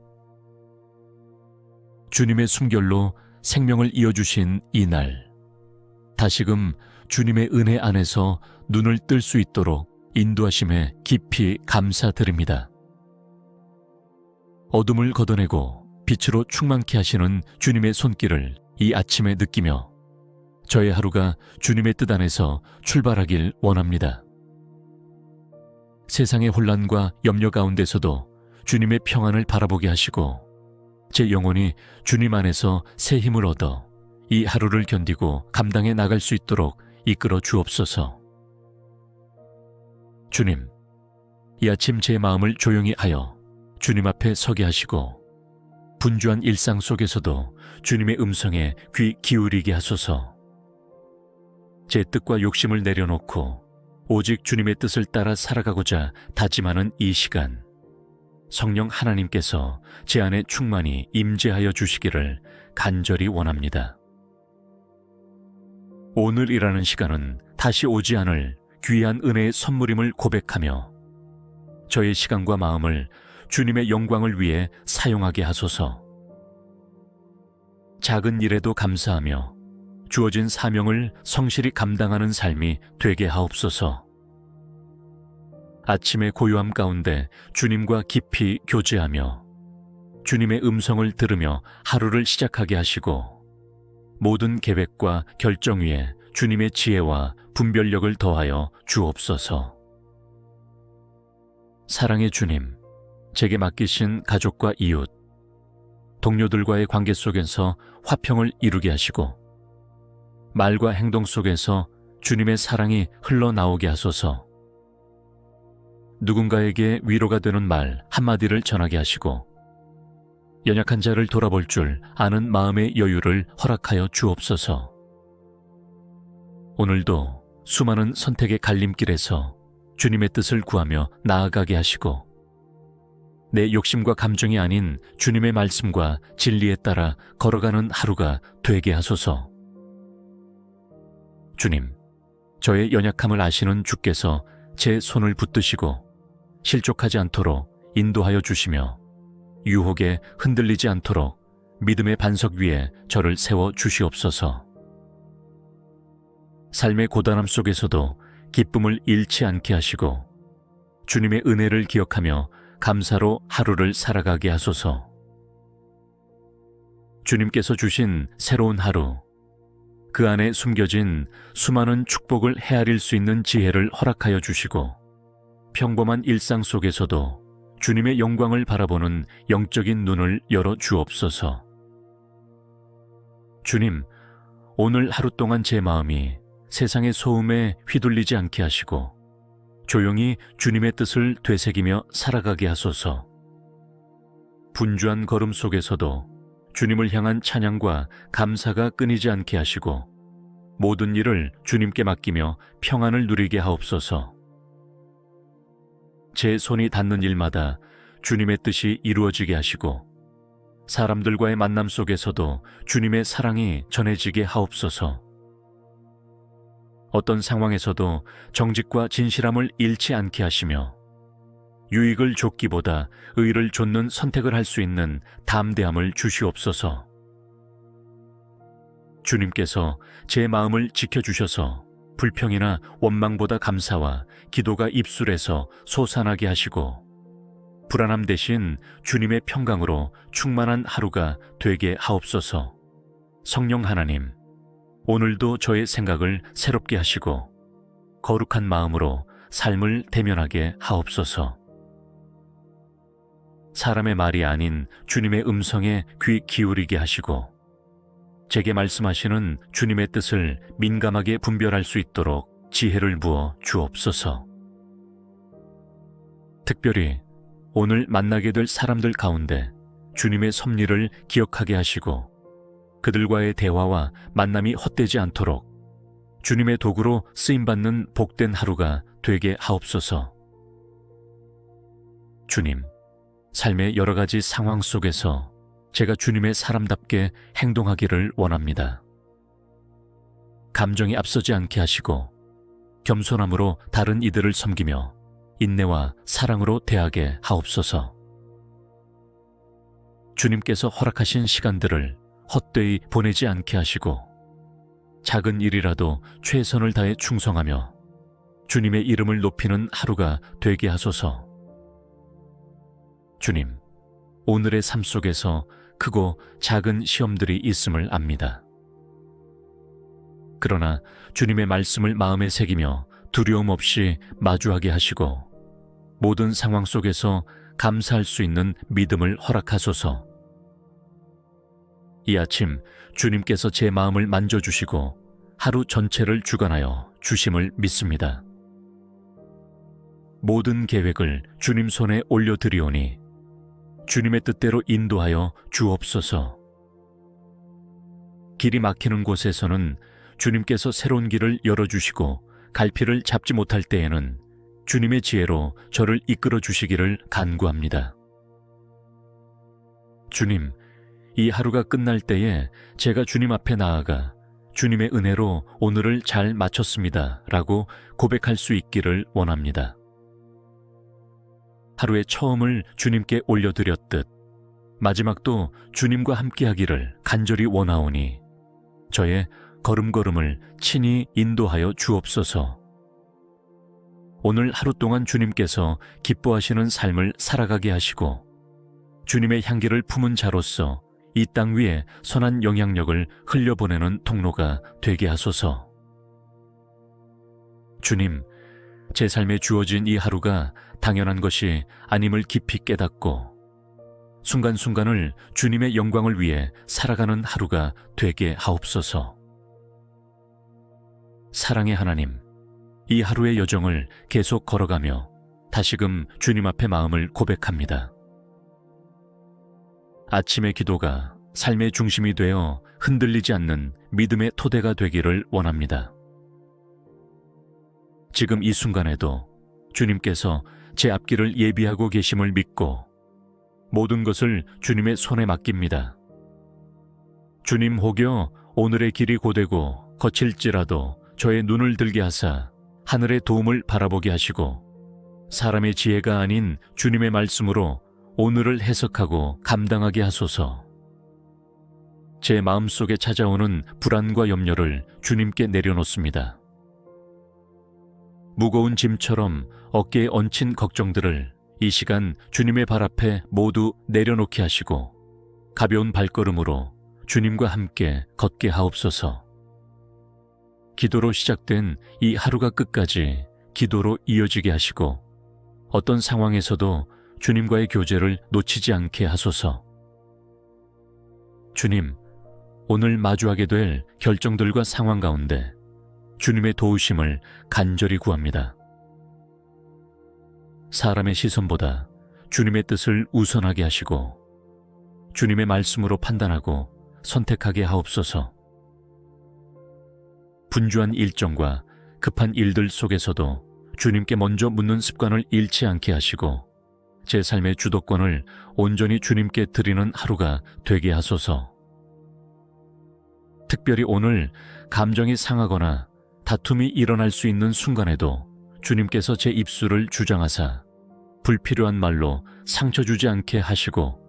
주님의 숨결로 생명을 이어주신 이 날, 다시금 주님의 은혜 안에서 눈을 뜰 수 있도록 인도하심에 깊이 감사드립니다. 어둠을 걷어내고 빛으로 충만케 하시는 주님의 손길을 이 아침에 느끼며 저의 하루가 주님의 뜻 안에서 출발하길 원합니다. 세상의 혼란과 염려 가운데서도 주님의 평안을 바라보게 하시고 제 영혼이 주님 안에서 새 힘을 얻어 이 하루를 견디고 감당해 나갈 수 있도록 이끌어 주옵소서. 주님, 이 아침 제 마음을 조용히 하여 주님 앞에 서게 하시고 분주한 일상 속에서도 주님의 음성에 귀 기울이게 하소서. 제 뜻과 욕심을 내려놓고 오직 주님의 뜻을 따라 살아가고자 다짐하는 이 시간, 성령 하나님께서 제 안에 충만히 임재하여 주시기를 간절히 원합니다. 오늘이라는 시간은 다시 오지 않을 귀한 은혜의 선물임을 고백하며 저의 시간과 마음을 주님의 영광을 위해 사용하게 하소서. 작은 일에도 감사하며 주어진 사명을 성실히 감당하는 삶이 되게 하옵소서. 아침의 고요함 가운데 주님과 깊이 교제하며 주님의 음성을 들으며 하루를 시작하게 하시고 모든 계획과 결정 위에 주님의 지혜와 분별력을 더하여 주옵소서. 사랑의 주님, 제게 맡기신 가족과 이웃, 동료들과의 관계 속에서 화평을 이루게 하시고 말과 행동 속에서 주님의 사랑이 흘러나오게 하소서. 누군가에게 위로가 되는 말 한마디를 전하게 하시고 연약한 자를 돌아볼 줄 아는 마음의 여유를 허락하여 주옵소서. 오늘도 수많은 선택의 갈림길에서 주님의 뜻을 구하며 나아가게 하시고 내 욕심과 감정이 아닌 주님의 말씀과 진리에 따라 걸어가는 하루가 되게 하소서. 주님, 저의 연약함을 아시는 주께서 제 손을 붙드시고 실족하지 않도록 인도하여 주시며 유혹에 흔들리지 않도록 믿음의 반석 위에 저를 세워 주시옵소서. 삶의 고단함 속에서도 기쁨을 잃지 않게 하시고 주님의 은혜를 기억하며 감사로 하루를 살아가게 하소서. 주님께서 주신 새로운 하루, 그 안에 숨겨진 수많은 축복을 헤아릴 수 있는 지혜를 허락하여 주시고 평범한 일상 속에서도 주님의 영광을 바라보는 영적인 눈을 열어 주옵소서. 주님, 오늘 하루 동안 제 마음이 세상의 소음에 휘둘리지 않게 하시고 조용히 주님의 뜻을 되새기며 살아가게 하소서. 분주한 걸음 속에서도 주님을 향한 찬양과 감사가 끊이지 않게 하시고 모든 일을 주님께 맡기며 평안을 누리게 하옵소서. 제 손이 닿는 일마다 주님의 뜻이 이루어지게 하시고 사람들과의 만남 속에서도 주님의 사랑이 전해지게 하옵소서. 어떤 상황에서도 정직과 진실함을 잃지 않게 하시며 유익을 좇기보다 의를 좇는 선택을 할 수 있는 담대함을 주시옵소서. 주님께서 제 마음을 지켜주셔서 불평이나 원망보다 감사와 기도가 입술에서 솟아나게 하시고 불안함 대신 주님의 평강으로 충만한 하루가 되게 하옵소서. 성령 하나님, 오늘도 저의 생각을 새롭게 하시고 거룩한 마음으로 삶을 대면하게 하옵소서. 사람의 말이 아닌 주님의 음성에 귀 기울이게 하시고 제게 말씀하시는 주님의 뜻을 민감하게 분별할 수 있도록 지혜를 부어 주옵소서. 특별히 오늘 만나게 될 사람들 가운데 주님의 섭리를 기억하게 하시고 그들과의 대화와 만남이 헛되지 않도록 주님의 도구로 쓰임받는 복된 하루가 되게 하옵소서. 주님, 삶의 여러 가지 상황 속에서 제가 주님의 사람답게 행동하기를 원합니다. 감정이 앞서지 않게 하시고 겸손함으로 다른 이들을 섬기며 인내와 사랑으로 대하게 하옵소서. 주님께서 허락하신 시간들을 헛되이 보내지 않게 하시고 작은 일이라도 최선을 다해 충성하며 주님의 이름을 높이는 하루가 되게 하소서. 주님, 오늘의 삶 속에서 크고 작은 시험들이 있음을 압니다. 그러나 주님의 말씀을 마음에 새기며 두려움 없이 마주하게 하시고 모든 상황 속에서 감사할 수 있는 믿음을 허락하소서. 이 아침 주님께서 제 마음을 만져주시고 하루 전체를 주관하여 주심을 믿습니다. 모든 계획을 주님 손에 올려드리오니 주님의 뜻대로 인도하여 주옵소서. 길이 막히는 곳에서는 주님께서 새로운 길을 열어주시고 갈피를 잡지 못할 때에는 주님의 지혜로 저를 이끌어 주시기를 간구합니다. 주님, 이 하루가 끝날 때에 제가 주님 앞에 나아가 주님의 은혜로 오늘을 잘 마쳤습니다 라고 고백할 수 있기를 원합니다. 하루의 처음을 주님께 올려드렸듯 마지막도 주님과 함께하기를 간절히 원하오니 저의 걸음걸음을 친히 인도하여 주옵소서. 오늘 하루 동안 주님께서 기뻐하시는 삶을 살아가게 하시고 주님의 향기를 품은 자로서 이 땅 위에 선한 영향력을 흘려보내는 통로가 되게 하소서. 주님, 제 삶에 주어진 이 하루가 당연한 것이 아님을 깊이 깨닫고 순간순간을 주님의 영광을 위해 살아가는 하루가 되게 하옵소서. 사랑의 하나님, 이 하루의 여정을 계속 걸어가며 다시금 주님 앞에 마음을 고백합니다. 아침의 기도가 삶의 중심이 되어 흔들리지 않는 믿음의 토대가 되기를 원합니다. 지금 이 순간에도 주님께서 제 앞길을 예비하고 계심을 믿고 모든 것을 주님의 손에 맡깁니다. 주님 혹여 오늘의 길이 고되고 거칠지라도 저의 눈을 들게 하사 하늘의 도움을 바라보게 하시고 사람의 지혜가 아닌 주님의 말씀으로 오늘을 해석하고 감당하게 하소서. 제 마음속에 찾아오는 불안과 염려를 주님께 내려놓습니다. 무거운 짐처럼 어깨에 얹힌 걱정들을 이 시간 주님의 발 앞에 모두 내려놓게 하시고 가벼운 발걸음으로 주님과 함께 걷게 하옵소서. 기도로 시작된 이 하루가 끝까지 기도로 이어지게 하시고 어떤 상황에서도 주님과의 교제를 놓치지 않게 하소서. 주님, 오늘 마주하게 될 결정들과 상황 가운데 주님의 도우심을 간절히 구합니다. 사람의 시선보다 주님의 뜻을 우선하게 하시고 주님의 말씀으로 판단하고 선택하게 하옵소서. 분주한 일정과 급한 일들 속에서도 주님께 먼저 묻는 습관을 잃지 않게 하시고 제 삶의 주도권을 온전히 주님께 드리는 하루가 되게 하소서. 특별히 오늘 감정이 상하거나 다툼이 일어날 수 있는 순간에도 주님께서 제 입술을 주장하사 불필요한 말로 상처 주지 않게 하시고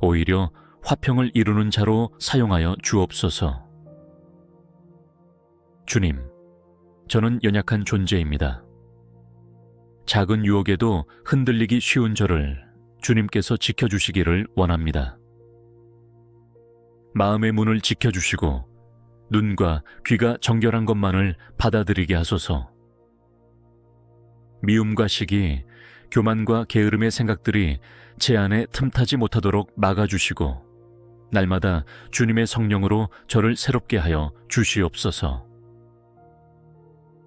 오히려 화평을 이루는 자로 사용하여 주옵소서. 주님, 저는 연약한 존재입니다. 작은 유혹에도 흔들리기 쉬운 저를 주님께서 지켜주시기를 원합니다. 마음의 문을 지켜주시고 눈과 귀가 정결한 것만을 받아들이게 하소서. 미움과 시기, 교만과 게으름의 생각들이 제 안에 틈타지 못하도록 막아주시고 날마다 주님의 성령으로 저를 새롭게 하여 주시옵소서.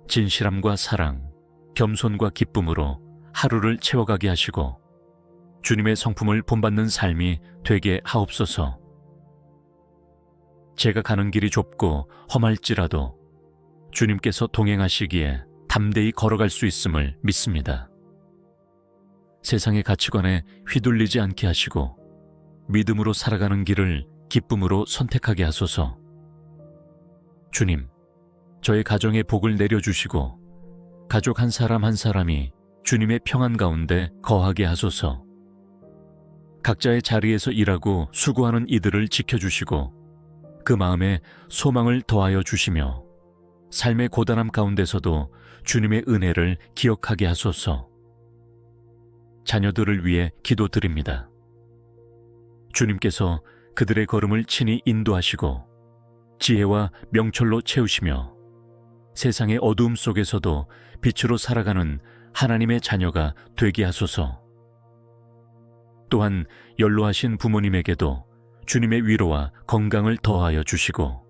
진실함과 사랑, 겸손과 기쁨으로 하루를 채워가게 하시고 주님의 성품을 본받는 삶이 되게 하옵소서. 제가 가는 길이 좁고 험할지라도 주님께서 동행하시기에 담대히 걸어갈 수 있음을 믿습니다. 세상의 가치관에 휘둘리지 않게 하시고 믿음으로 살아가는 길을 기쁨으로 선택하게 하소서. 주님, 저의 가정에 복을 내려주시고 가족 한 사람 한 사람이 주님의 평안 가운데 거하게 하소서. 각자의 자리에서 일하고 수고하는 이들을 지켜주시고 그 마음에 소망을 더하여 주시며 삶의 고단함 가운데서도 주님의 은혜를 기억하게 하소서. 자녀들을 위해 기도드립니다. 주님께서 그들의 걸음을 친히 인도하시고 지혜와 명철로 채우시며 세상의 어두움 속에서도 빛으로 살아가는 하나님의 자녀가 되게 하소서. 또한 연로하신 부모님에게도 주님의 위로와 건강을 더하여 주시고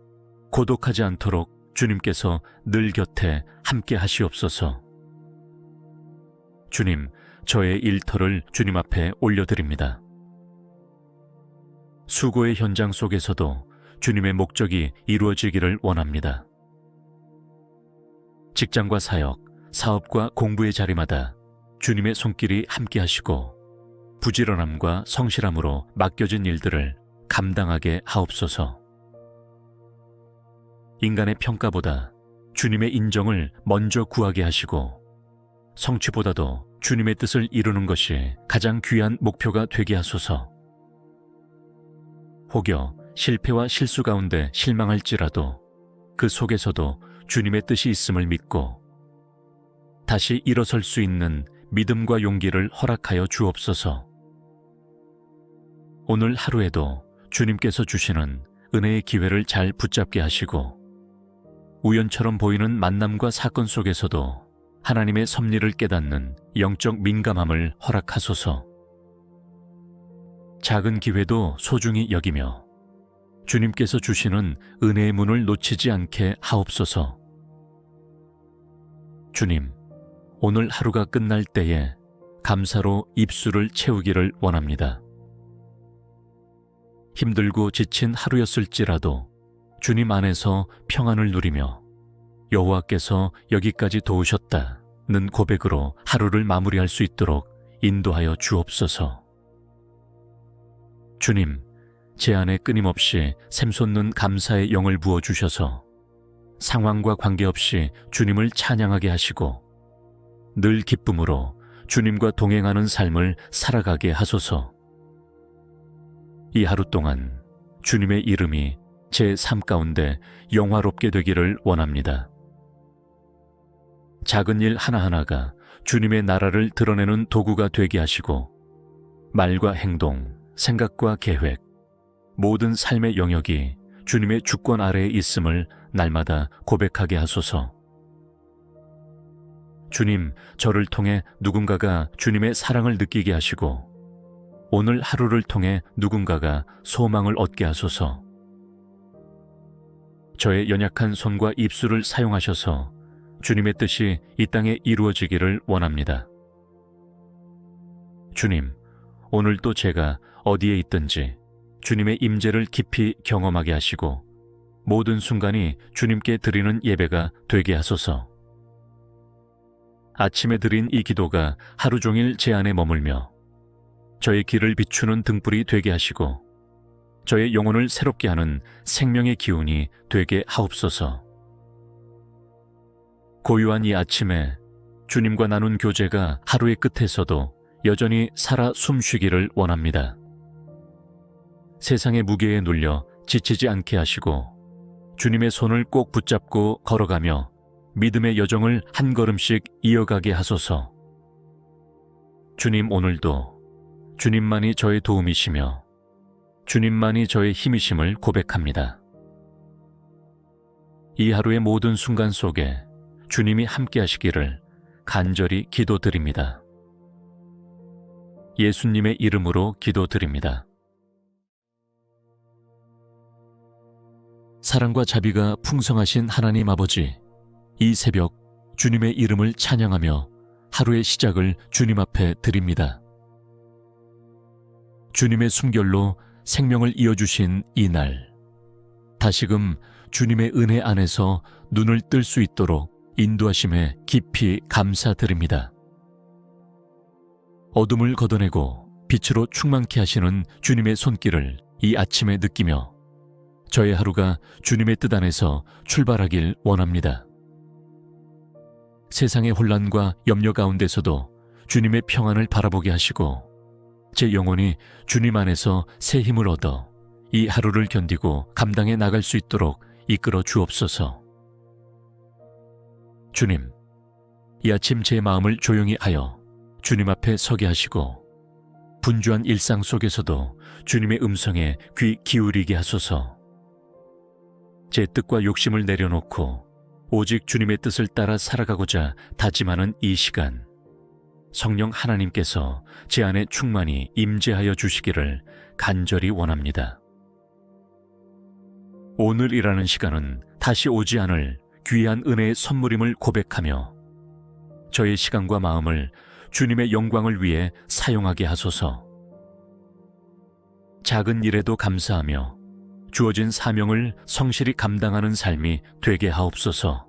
고독하지 않도록 주님께서 늘 곁에 함께 하시옵소서. 주님, 저의 일터를 주님 앞에 올려드립니다. 수고의 현장 속에서도 주님의 목적이 이루어지기를 원합니다. 직장과 사역, 사업과 공부의 자리마다 주님의 손길이 함께 하시고 부지런함과 성실함으로 맡겨진 일들을 감당하게 하옵소서. 인간의 평가보다 주님의 인정을 먼저 구하게 하시고 성취보다도 주님의 뜻을 이루는 것이 가장 귀한 목표가 되게 하소서. 혹여 실패와 실수 가운데 실망할지라도 그 속에서도 주님의 뜻이 있음을 믿고 다시 일어설 수 있는 믿음과 용기를 허락하여 주옵소서. 오늘 하루에도 주님께서 주시는 은혜의 기회를 잘 붙잡게 하시고 우연처럼 보이는 만남과 사건 속에서도 하나님의 섭리를 깨닫는 영적 민감함을 허락하소서. 작은 기회도 소중히 여기며 주님께서 주시는 은혜의 문을 놓치지 않게 하옵소서. 주님, 오늘 하루가 끝날 때에 감사로 입술을 채우기를 원합니다. 힘들고 지친 하루였을지라도 주님 안에서 평안을 누리며 여호와께서 여기까지 도우셨다는 고백으로 하루를 마무리할 수 있도록 인도하여 주옵소서. 주님, 제 안에 끊임없이 샘솟는 감사의 영을 부어주셔서 상황과 관계없이 주님을 찬양하게 하시고 늘 기쁨으로 주님과 동행하는 삶을 살아가게 하소서. 이 하루 동안 주님의 이름이 제 삶 가운데 영화롭게 되기를 원합니다. 작은 일 하나하나가 주님의 나라를 드러내는 도구가 되게 하시고 말과 행동, 생각과 계획, 모든 삶의 영역이 주님의 주권 아래에 있음을 날마다 고백하게 하소서. 주님, 저를 통해 누군가가 주님의 사랑을 느끼게 하시고 오늘 하루를 통해 누군가가 소망을 얻게 하소서. 저의 연약한 손과 입술을 사용하셔서 주님의 뜻이 이 땅에 이루어지기를 원합니다. 주님, 오늘도 제가 어디에 있든지 주님의 임재를 깊이 경험하게 하시고 모든 순간이 주님께 드리는 예배가 되게 하소서. 아침에 드린 이 기도가 하루 종일 제 안에 머물며 저의 길을 비추는 등불이 되게 하시고 저의 영혼을 새롭게 하는 생명의 기운이 되게 하옵소서. 고요한 이 아침에 주님과 나눈 교제가 하루의 끝에서도 여전히 살아 숨쉬기를 원합니다. 세상의 무게에 눌려 지치지 않게 하시고 주님의 손을 꼭 붙잡고 걸어가며 믿음의 여정을 한 걸음씩 이어가게 하소서. 주님, 오늘도 주님만이 저의 도움이시며 주님만이 저의 힘이심을 고백합니다. 이 하루의 모든 순간 속에 주님이 함께 하시기를 간절히 기도드립니다. 예수님의 이름으로 기도드립니다. 사랑과 자비가 풍성하신 하나님 아버지, 이 새벽 주님의 이름을 찬양하며 하루의 시작을 주님 앞에 드립니다. 주님의 숨결로 생명을 이어주신 이 날, 다시금 주님의 은혜 안에서 눈을 뜰 수 있도록 인도하심에 깊이 감사드립니다. 어둠을 걷어내고 빛으로 충만케 하시는 주님의 손길을 이 아침에 느끼며 저의 하루가 주님의 뜻 안에서 출발하길 원합니다. 세상의 혼란과 염려 가운데서도 주님의 평안을 바라보게 하시고 제 영혼이 주님 안에서 새 힘을 얻어 이 하루를 견디고 감당해 나갈 수 있도록 이끌어 주옵소서. 주님, 이 아침 제 마음을 조용히 하여 주님 앞에 서게 하시고 분주한 일상 속에서도 주님의 음성에 귀 기울이게 하소서. 제 뜻과 욕심을 내려놓고 오직 주님의 뜻을 따라 살아가고자 다짐하는 이 시간, 성령 하나님께서 제 안에 충만히 임재하여 주시기를 간절히 원합니다. 오늘이라는 시간은 다시 오지 않을 귀한 은혜의 선물임을 고백하며 저의 시간과 마음을 주님의 영광을 위해 사용하게 하소서. 작은 일에도 감사하며 주어진 사명을 성실히 감당하는 삶이 되게 하옵소서.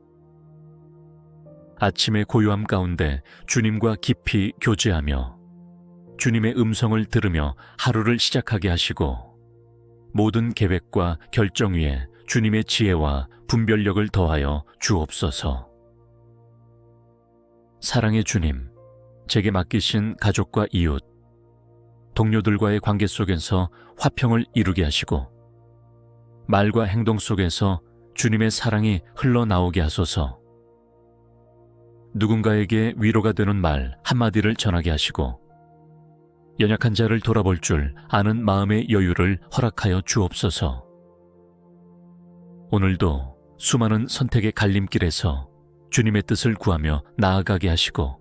아침의 고요함 가운데 주님과 깊이 교제하며 주님의 음성을 들으며 하루를 시작하게 하시고 모든 계획과 결정 위에 주님의 지혜와 분별력을 더하여 주옵소서. 사랑의 주님, 제게 맡기신 가족과 이웃, 동료들과의 관계 속에서 화평을 이루게 하시고 말과 행동 속에서 주님의 사랑이 흘러나오게 하소서. 누군가에게 위로가 되는 말 한마디를 전하게 하시고 연약한 자를 돌아볼 줄 아는 마음의 여유를 허락하여 주옵소서. 오늘도 수많은 선택의 갈림길에서 주님의 뜻을 구하며 나아가게 하시고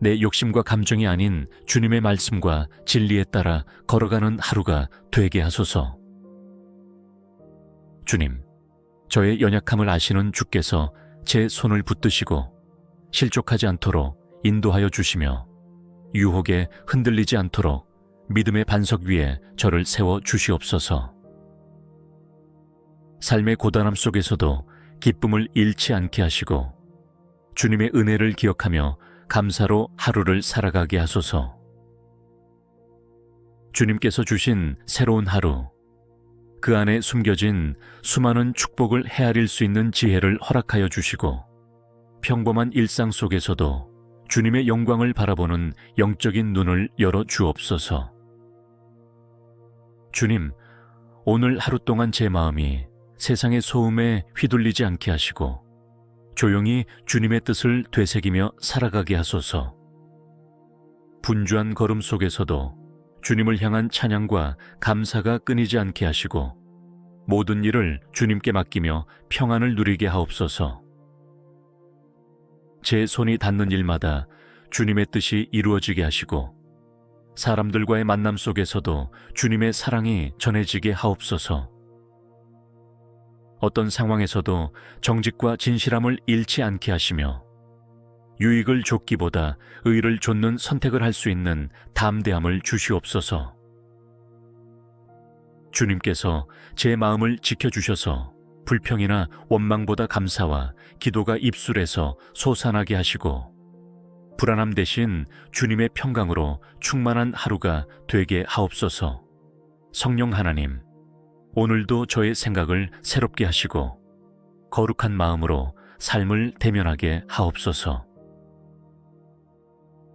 내 욕심과 감정이 아닌 주님의 말씀과 진리에 따라 걸어가는 하루가 되게 하소서. 주님, 저의 연약함을 아시는 주께서 제 손을 붙드시고 실족하지 않도록 인도하여 주시며 유혹에 흔들리지 않도록 믿음의 반석 위에 저를 세워 주시옵소서. 삶의 고단함 속에서도 기쁨을 잃지 않게 하시고 주님의 은혜를 기억하며 감사로 하루를 살아가게 하소서. 주님께서 주신 새로운 하루, 그 안에 숨겨진 수많은 축복을 헤아릴 수 있는 지혜를 허락하여 주시고 평범한 일상 속에서도 주님의 영광을 바라보는 영적인 눈을 열어 주옵소서. 주님, 오늘 하루 동안 제 마음이 세상의 소음에 휘둘리지 않게 하시고 조용히 주님의 뜻을 되새기며 살아가게 하소서. 분주한 걸음 속에서도 주님을 향한 찬양과 감사가 끊이지 않게 하시고 모든 일을 주님께 맡기며 평안을 누리게 하옵소서. 제 손이 닿는 일마다 주님의 뜻이 이루어지게 하시고 사람들과의 만남 속에서도 주님의 사랑이 전해지게 하옵소서. 어떤 상황에서도 정직과 진실함을 잃지 않게 하시며 유익을 좇기보다 의를 좇는 선택을 할 수 있는 담대함을 주시옵소서. 주님께서 제 마음을 지켜주셔서 불평이나 원망보다 감사와 기도가 입술에서 솟아나게 하시고 불안함 대신 주님의 평강으로 충만한 하루가 되게 하옵소서. 성령 하나님, 오늘도 저의 생각을 새롭게 하시고 거룩한 마음으로 삶을 대면하게 하옵소서.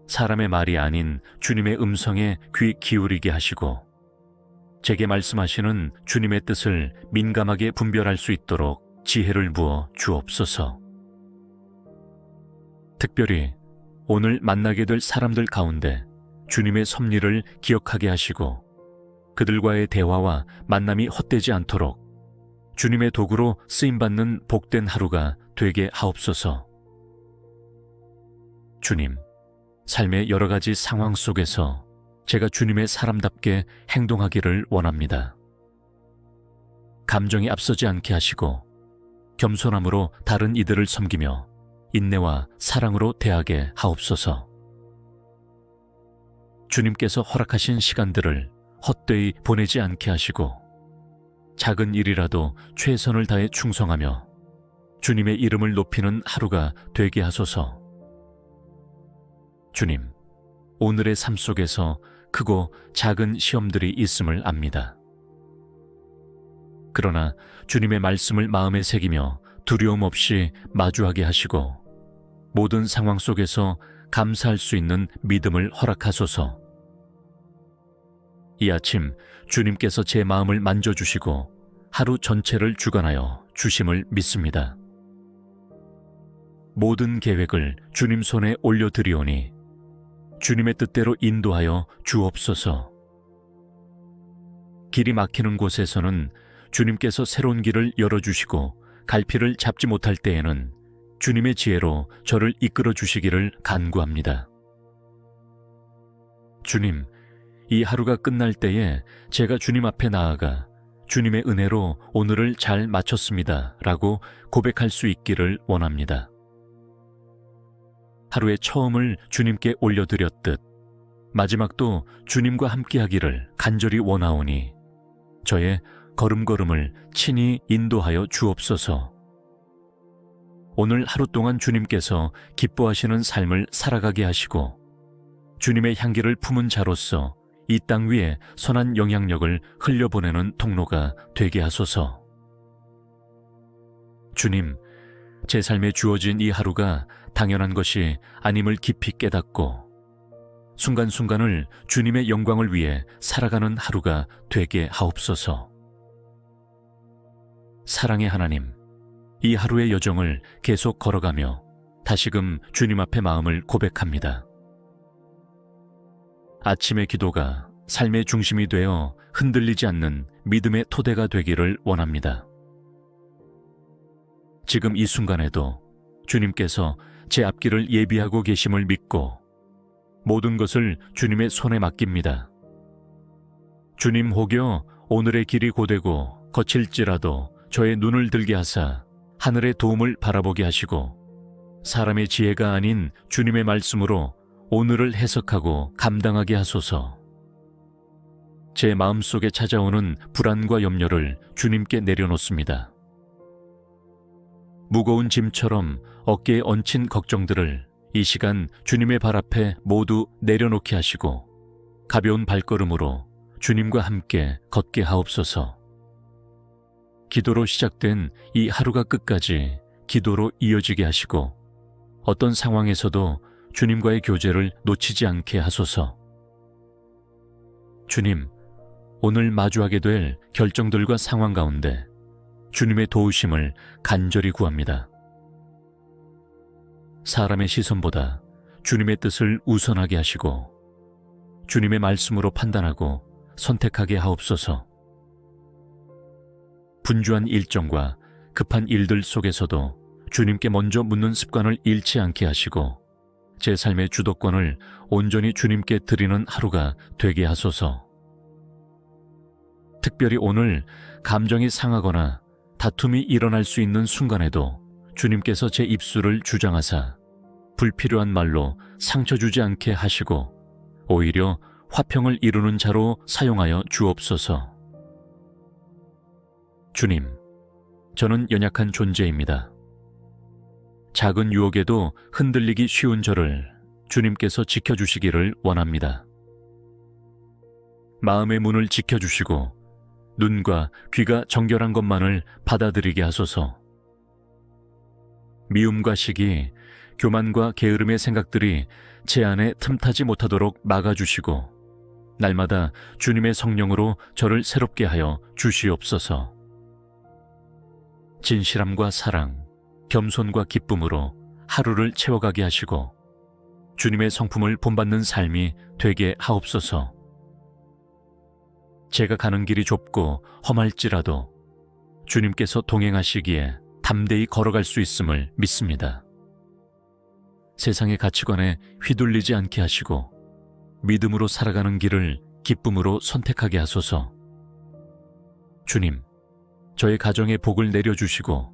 사람의 말이 아닌 주님의 음성에 귀 기울이게 하시고 제게 말씀하시는 주님의 뜻을 민감하게 분별할 수 있도록 지혜를 부어 주옵소서. 특별히 오늘 만나게 될 사람들 가운데 주님의 섭리를 기억하게 하시고 그들과의 대화와 만남이 헛되지 않도록 주님의 도구로 쓰임받는 복된 하루가 되게 하옵소서. 주님, 삶의 여러 가지 상황 속에서 제가 주님의 사람답게 행동하기를 원합니다. 감정이 앞서지 않게 하시고 겸손함으로 다른 이들을 섬기며 인내와 사랑으로 대하게 하옵소서. 주님께서 허락하신 시간들을 헛되이 보내지 않게 하시고 작은 일이라도 최선을 다해 충성하며 주님의 이름을 높이는 하루가 되게 하소서. 주님, 오늘의 삶 속에서 크고 작은 시험들이 있음을 압니다. 그러나 주님의 말씀을 마음에 새기며 두려움 없이 마주하게 하시고 모든 상황 속에서 감사할 수 있는 믿음을 허락하소서. 이 아침 주님께서 제 마음을 만져주시고 하루 전체를 주관하여 주심을 믿습니다. 모든 계획을 주님 손에 올려드리오니 주님의 뜻대로 인도하여 주옵소서. 길이 막히는 곳에서는 주님께서 새로운 길을 열어주시고 갈피를 잡지 못할 때에는 주님의 지혜로 저를 이끌어 주시기를 간구합니다. 주님, 이 하루가 끝날 때에 제가 주님 앞에 나아가 주님의 은혜로 오늘을 잘 마쳤습니다 라고 고백할 수 있기를 원합니다. 하루의 처음을 주님께 올려드렸듯 마지막도 주님과 함께하기를 간절히 원하오니 저의 걸음걸음을 친히 인도하여 주옵소서. 오늘 하루 동안 주님께서 기뻐하시는 삶을 살아가게 하시고 주님의 향기를 품은 자로서 이 땅 위에 선한 영향력을 흘려보내는 통로가 되게 하소서. 주님, 제 삶에 주어진 이 하루가 당연한 것이 아님을 깊이 깨닫고 순간순간을 주님의 영광을 위해 살아가는 하루가 되게 하옵소서. 사랑의 하나님, 이 하루의 여정을 계속 걸어가며 다시금 주님 앞에 마음을 고백합니다. 아침의 기도가 삶의 중심이 되어 흔들리지 않는 믿음의 토대가 되기를 원합니다. 지금 이 순간에도 주님께서 제 앞길을 예비하고 계심을 믿고 모든 것을 주님의 손에 맡깁니다. 주님 혹여 오늘의 길이 고되고 거칠지라도 저의 눈을 들게 하사 하늘의 도움을 바라보게 하시고 사람의 지혜가 아닌 주님의 말씀으로 오늘을 해석하고 감당하게 하소서. 제 마음속에 찾아오는 불안과 염려를 주님께 내려놓습니다. 무거운 짐처럼 어깨에 얹힌 걱정들을 이 시간 주님의 발 앞에 모두 내려놓게 하시고 가벼운 발걸음으로 주님과 함께 걷게 하옵소서. 기도로 시작된 이 하루가 끝까지 기도로 이어지게 하시고 어떤 상황에서도 주님과의 교제를 놓치지 않게 하소서. 주님, 오늘 마주하게 될 결정들과 상황 가운데 주님의 도우심을 간절히 구합니다. 사람의 시선보다 주님의 뜻을 우선하게 하시고 주님의 말씀으로 판단하고 선택하게 하옵소서. 분주한 일정과 급한 일들 속에서도 주님께 먼저 묻는 습관을 잃지 않게 하시고 제 삶의 주도권을 온전히 주님께 드리는 하루가 되게 하소서. 특별히 오늘 감정이 상하거나 다툼이 일어날 수 있는 순간에도 주님께서 제 입술을 주장하사 불필요한 말로 상처 주지 않게 하시고 오히려 화평을 이루는 자로 사용하여 주옵소서. 주님, 저는 연약한 존재입니다. 작은 유혹에도 흔들리기 쉬운 저를 주님께서 지켜주시기를 원합니다. 마음의 문을 지켜주시고 눈과 귀가 정결한 것만을 받아들이게 하소서. 미움과 시기, 교만과 게으름의 생각들이 제 안에 틈타지 못하도록 막아주시고 날마다 주님의 성령으로 저를 새롭게 하여 주시옵소서. 진실함과 사랑, 겸손과 기쁨으로 하루를 채워가게 하시고 주님의 성품을 본받는 삶이 되게 하옵소서. 제가 가는 길이 좁고 험할지라도 주님께서 동행하시기에 담대히 걸어갈 수 있음을 믿습니다. 세상의 가치관에 휘둘리지 않게 하시고 믿음으로 살아가는 길을 기쁨으로 선택하게 하소서. 주님, 저의 가정에 복을 내려주시고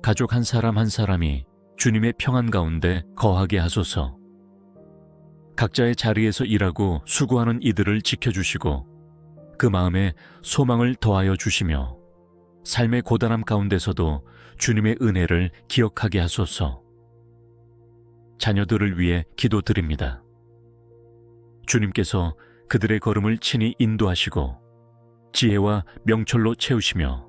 가족 한 사람 한 사람이 주님의 평안 가운데 거하게 하소서. 각자의 자리에서 일하고 수고하는 이들을 지켜주시고 그 마음에 소망을 더하여 주시며 삶의 고단함 가운데서도 주님의 은혜를 기억하게 하소서. 자녀들을 위해 기도드립니다. 주님께서 그들의 걸음을 친히 인도하시고 지혜와 명철로 채우시며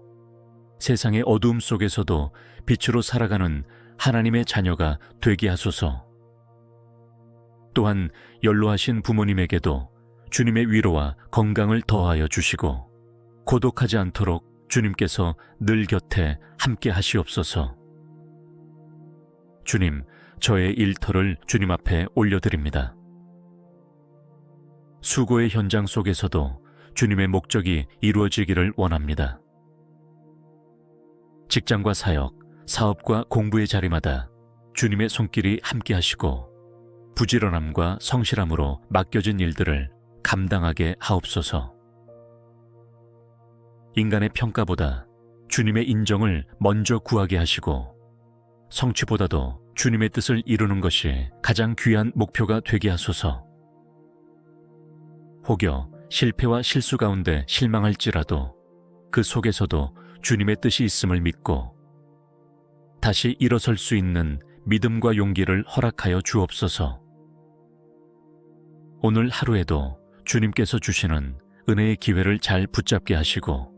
세상의 어두움 속에서도 빛으로 살아가는 하나님의 자녀가 되게 하소서. 또한 연로하신 부모님에게도 주님의 위로와 건강을 더하여 주시고 고독하지 않도록 주님께서 늘 곁에 함께 하시옵소서. 주님, 저의 일터를 주님 앞에 올려드립니다. 수고의 현장 속에서도 주님의 목적이 이루어지기를 원합니다. 직장과 사역, 사업과 공부의 자리마다 주님의 손길이 함께 하시고 부지런함과 성실함으로 맡겨진 일들을 감당하게 하옵소서. 인간의 평가보다 주님의 인정을 먼저 구하게 하시고 성취보다도 주님의 뜻을 이루는 것이 가장 귀한 목표가 되게 하소서. 혹여 실패와 실수 가운데 실망할지라도 그 속에서도 주님의 뜻이 있음을 믿고 다시 일어설 수 있는 믿음과 용기를 허락하여 주옵소서. 오늘 하루에도 주님께서 주시는 은혜의 기회를 잘 붙잡게 하시고,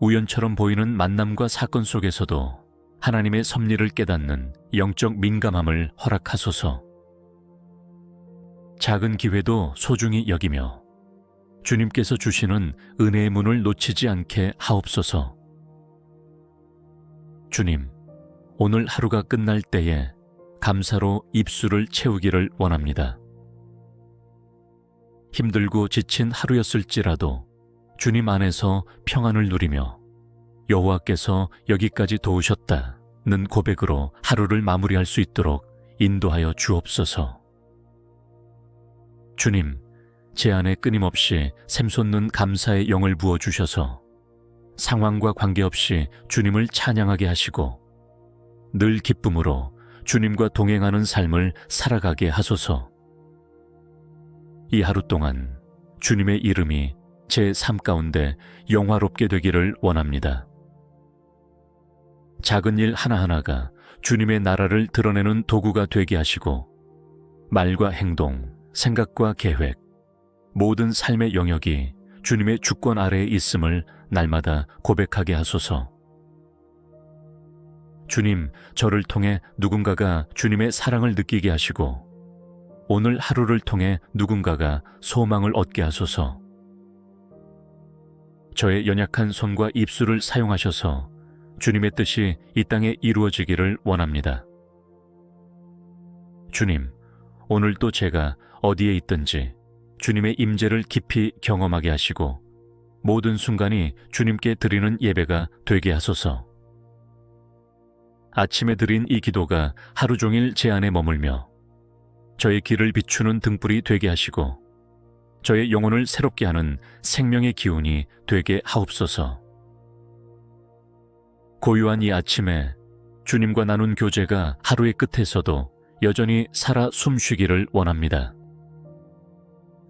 우연처럼 보이는 만남과 사건 속에서도 하나님의 섭리를 깨닫는 영적 민감함을 허락하소서. 작은 기회도 소중히 여기며 주님께서 주시는 은혜의 문을 놓치지 않게 하옵소서. 주님, 오늘 하루가 끝날 때에 감사로 입술을 채우기를 원합니다. 힘들고 지친 하루였을지라도 주님 안에서 평안을 누리며 여호와께서 여기까지 도우셨다는 고백으로 하루를 마무리할 수 있도록 인도하여 주옵소서. 주님, 제 안에 끊임없이 샘솟는 감사의 영을 부어주셔서 상황과 관계없이 주님을 찬양하게 하시고 늘 기쁨으로 주님과 동행하는 삶을 살아가게 하소서. 이 하루 동안 주님의 이름이 제 삶 가운데 영화롭게 되기를 원합니다. 작은 일 하나하나가 주님의 나라를 드러내는 도구가 되게 하시고 말과 행동, 생각과 계획, 모든 삶의 영역이 주님의 주권 아래에 있음을 날마다 고백하게 하소서. 주님, 저를 통해 누군가가 주님의 사랑을 느끼게 하시고 오늘 하루를 통해 누군가가 소망을 얻게 하소서. 저의 연약한 손과 입술을 사용하셔서 주님의 뜻이 이 땅에 이루어지기를 원합니다. 주님, 오늘도 제가 어디에 있든지 주님의 임재를 깊이 경험하게 하시고 모든 순간이 주님께 드리는 예배가 되게 하소서. 아침에 드린 이 기도가 하루 종일 제 안에 머물며 저의 길을 비추는 등불이 되게 하시고 저의 영혼을 새롭게 하는 생명의 기운이 되게 하옵소서. 고요한 이 아침에 주님과 나눈 교제가 하루의 끝에서도 여전히 살아 숨쉬기를 원합니다.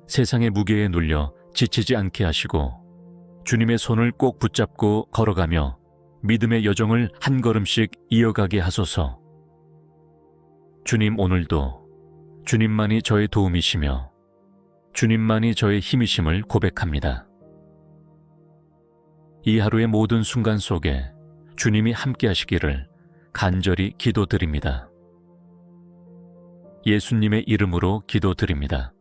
세상의 무게에 눌려 지치지 않게 하시고 주님의 손을 꼭 붙잡고 걸어가며 믿음의 여정을 한 걸음씩 이어가게 하소서. 주님, 오늘도 주님만이 저의 도움이시며 주님만이 저의 힘이심을 고백합니다. 이 하루의 모든 순간 속에 주님이 함께 하시기를 간절히 기도드립니다. 예수님의 이름으로 기도드립니다.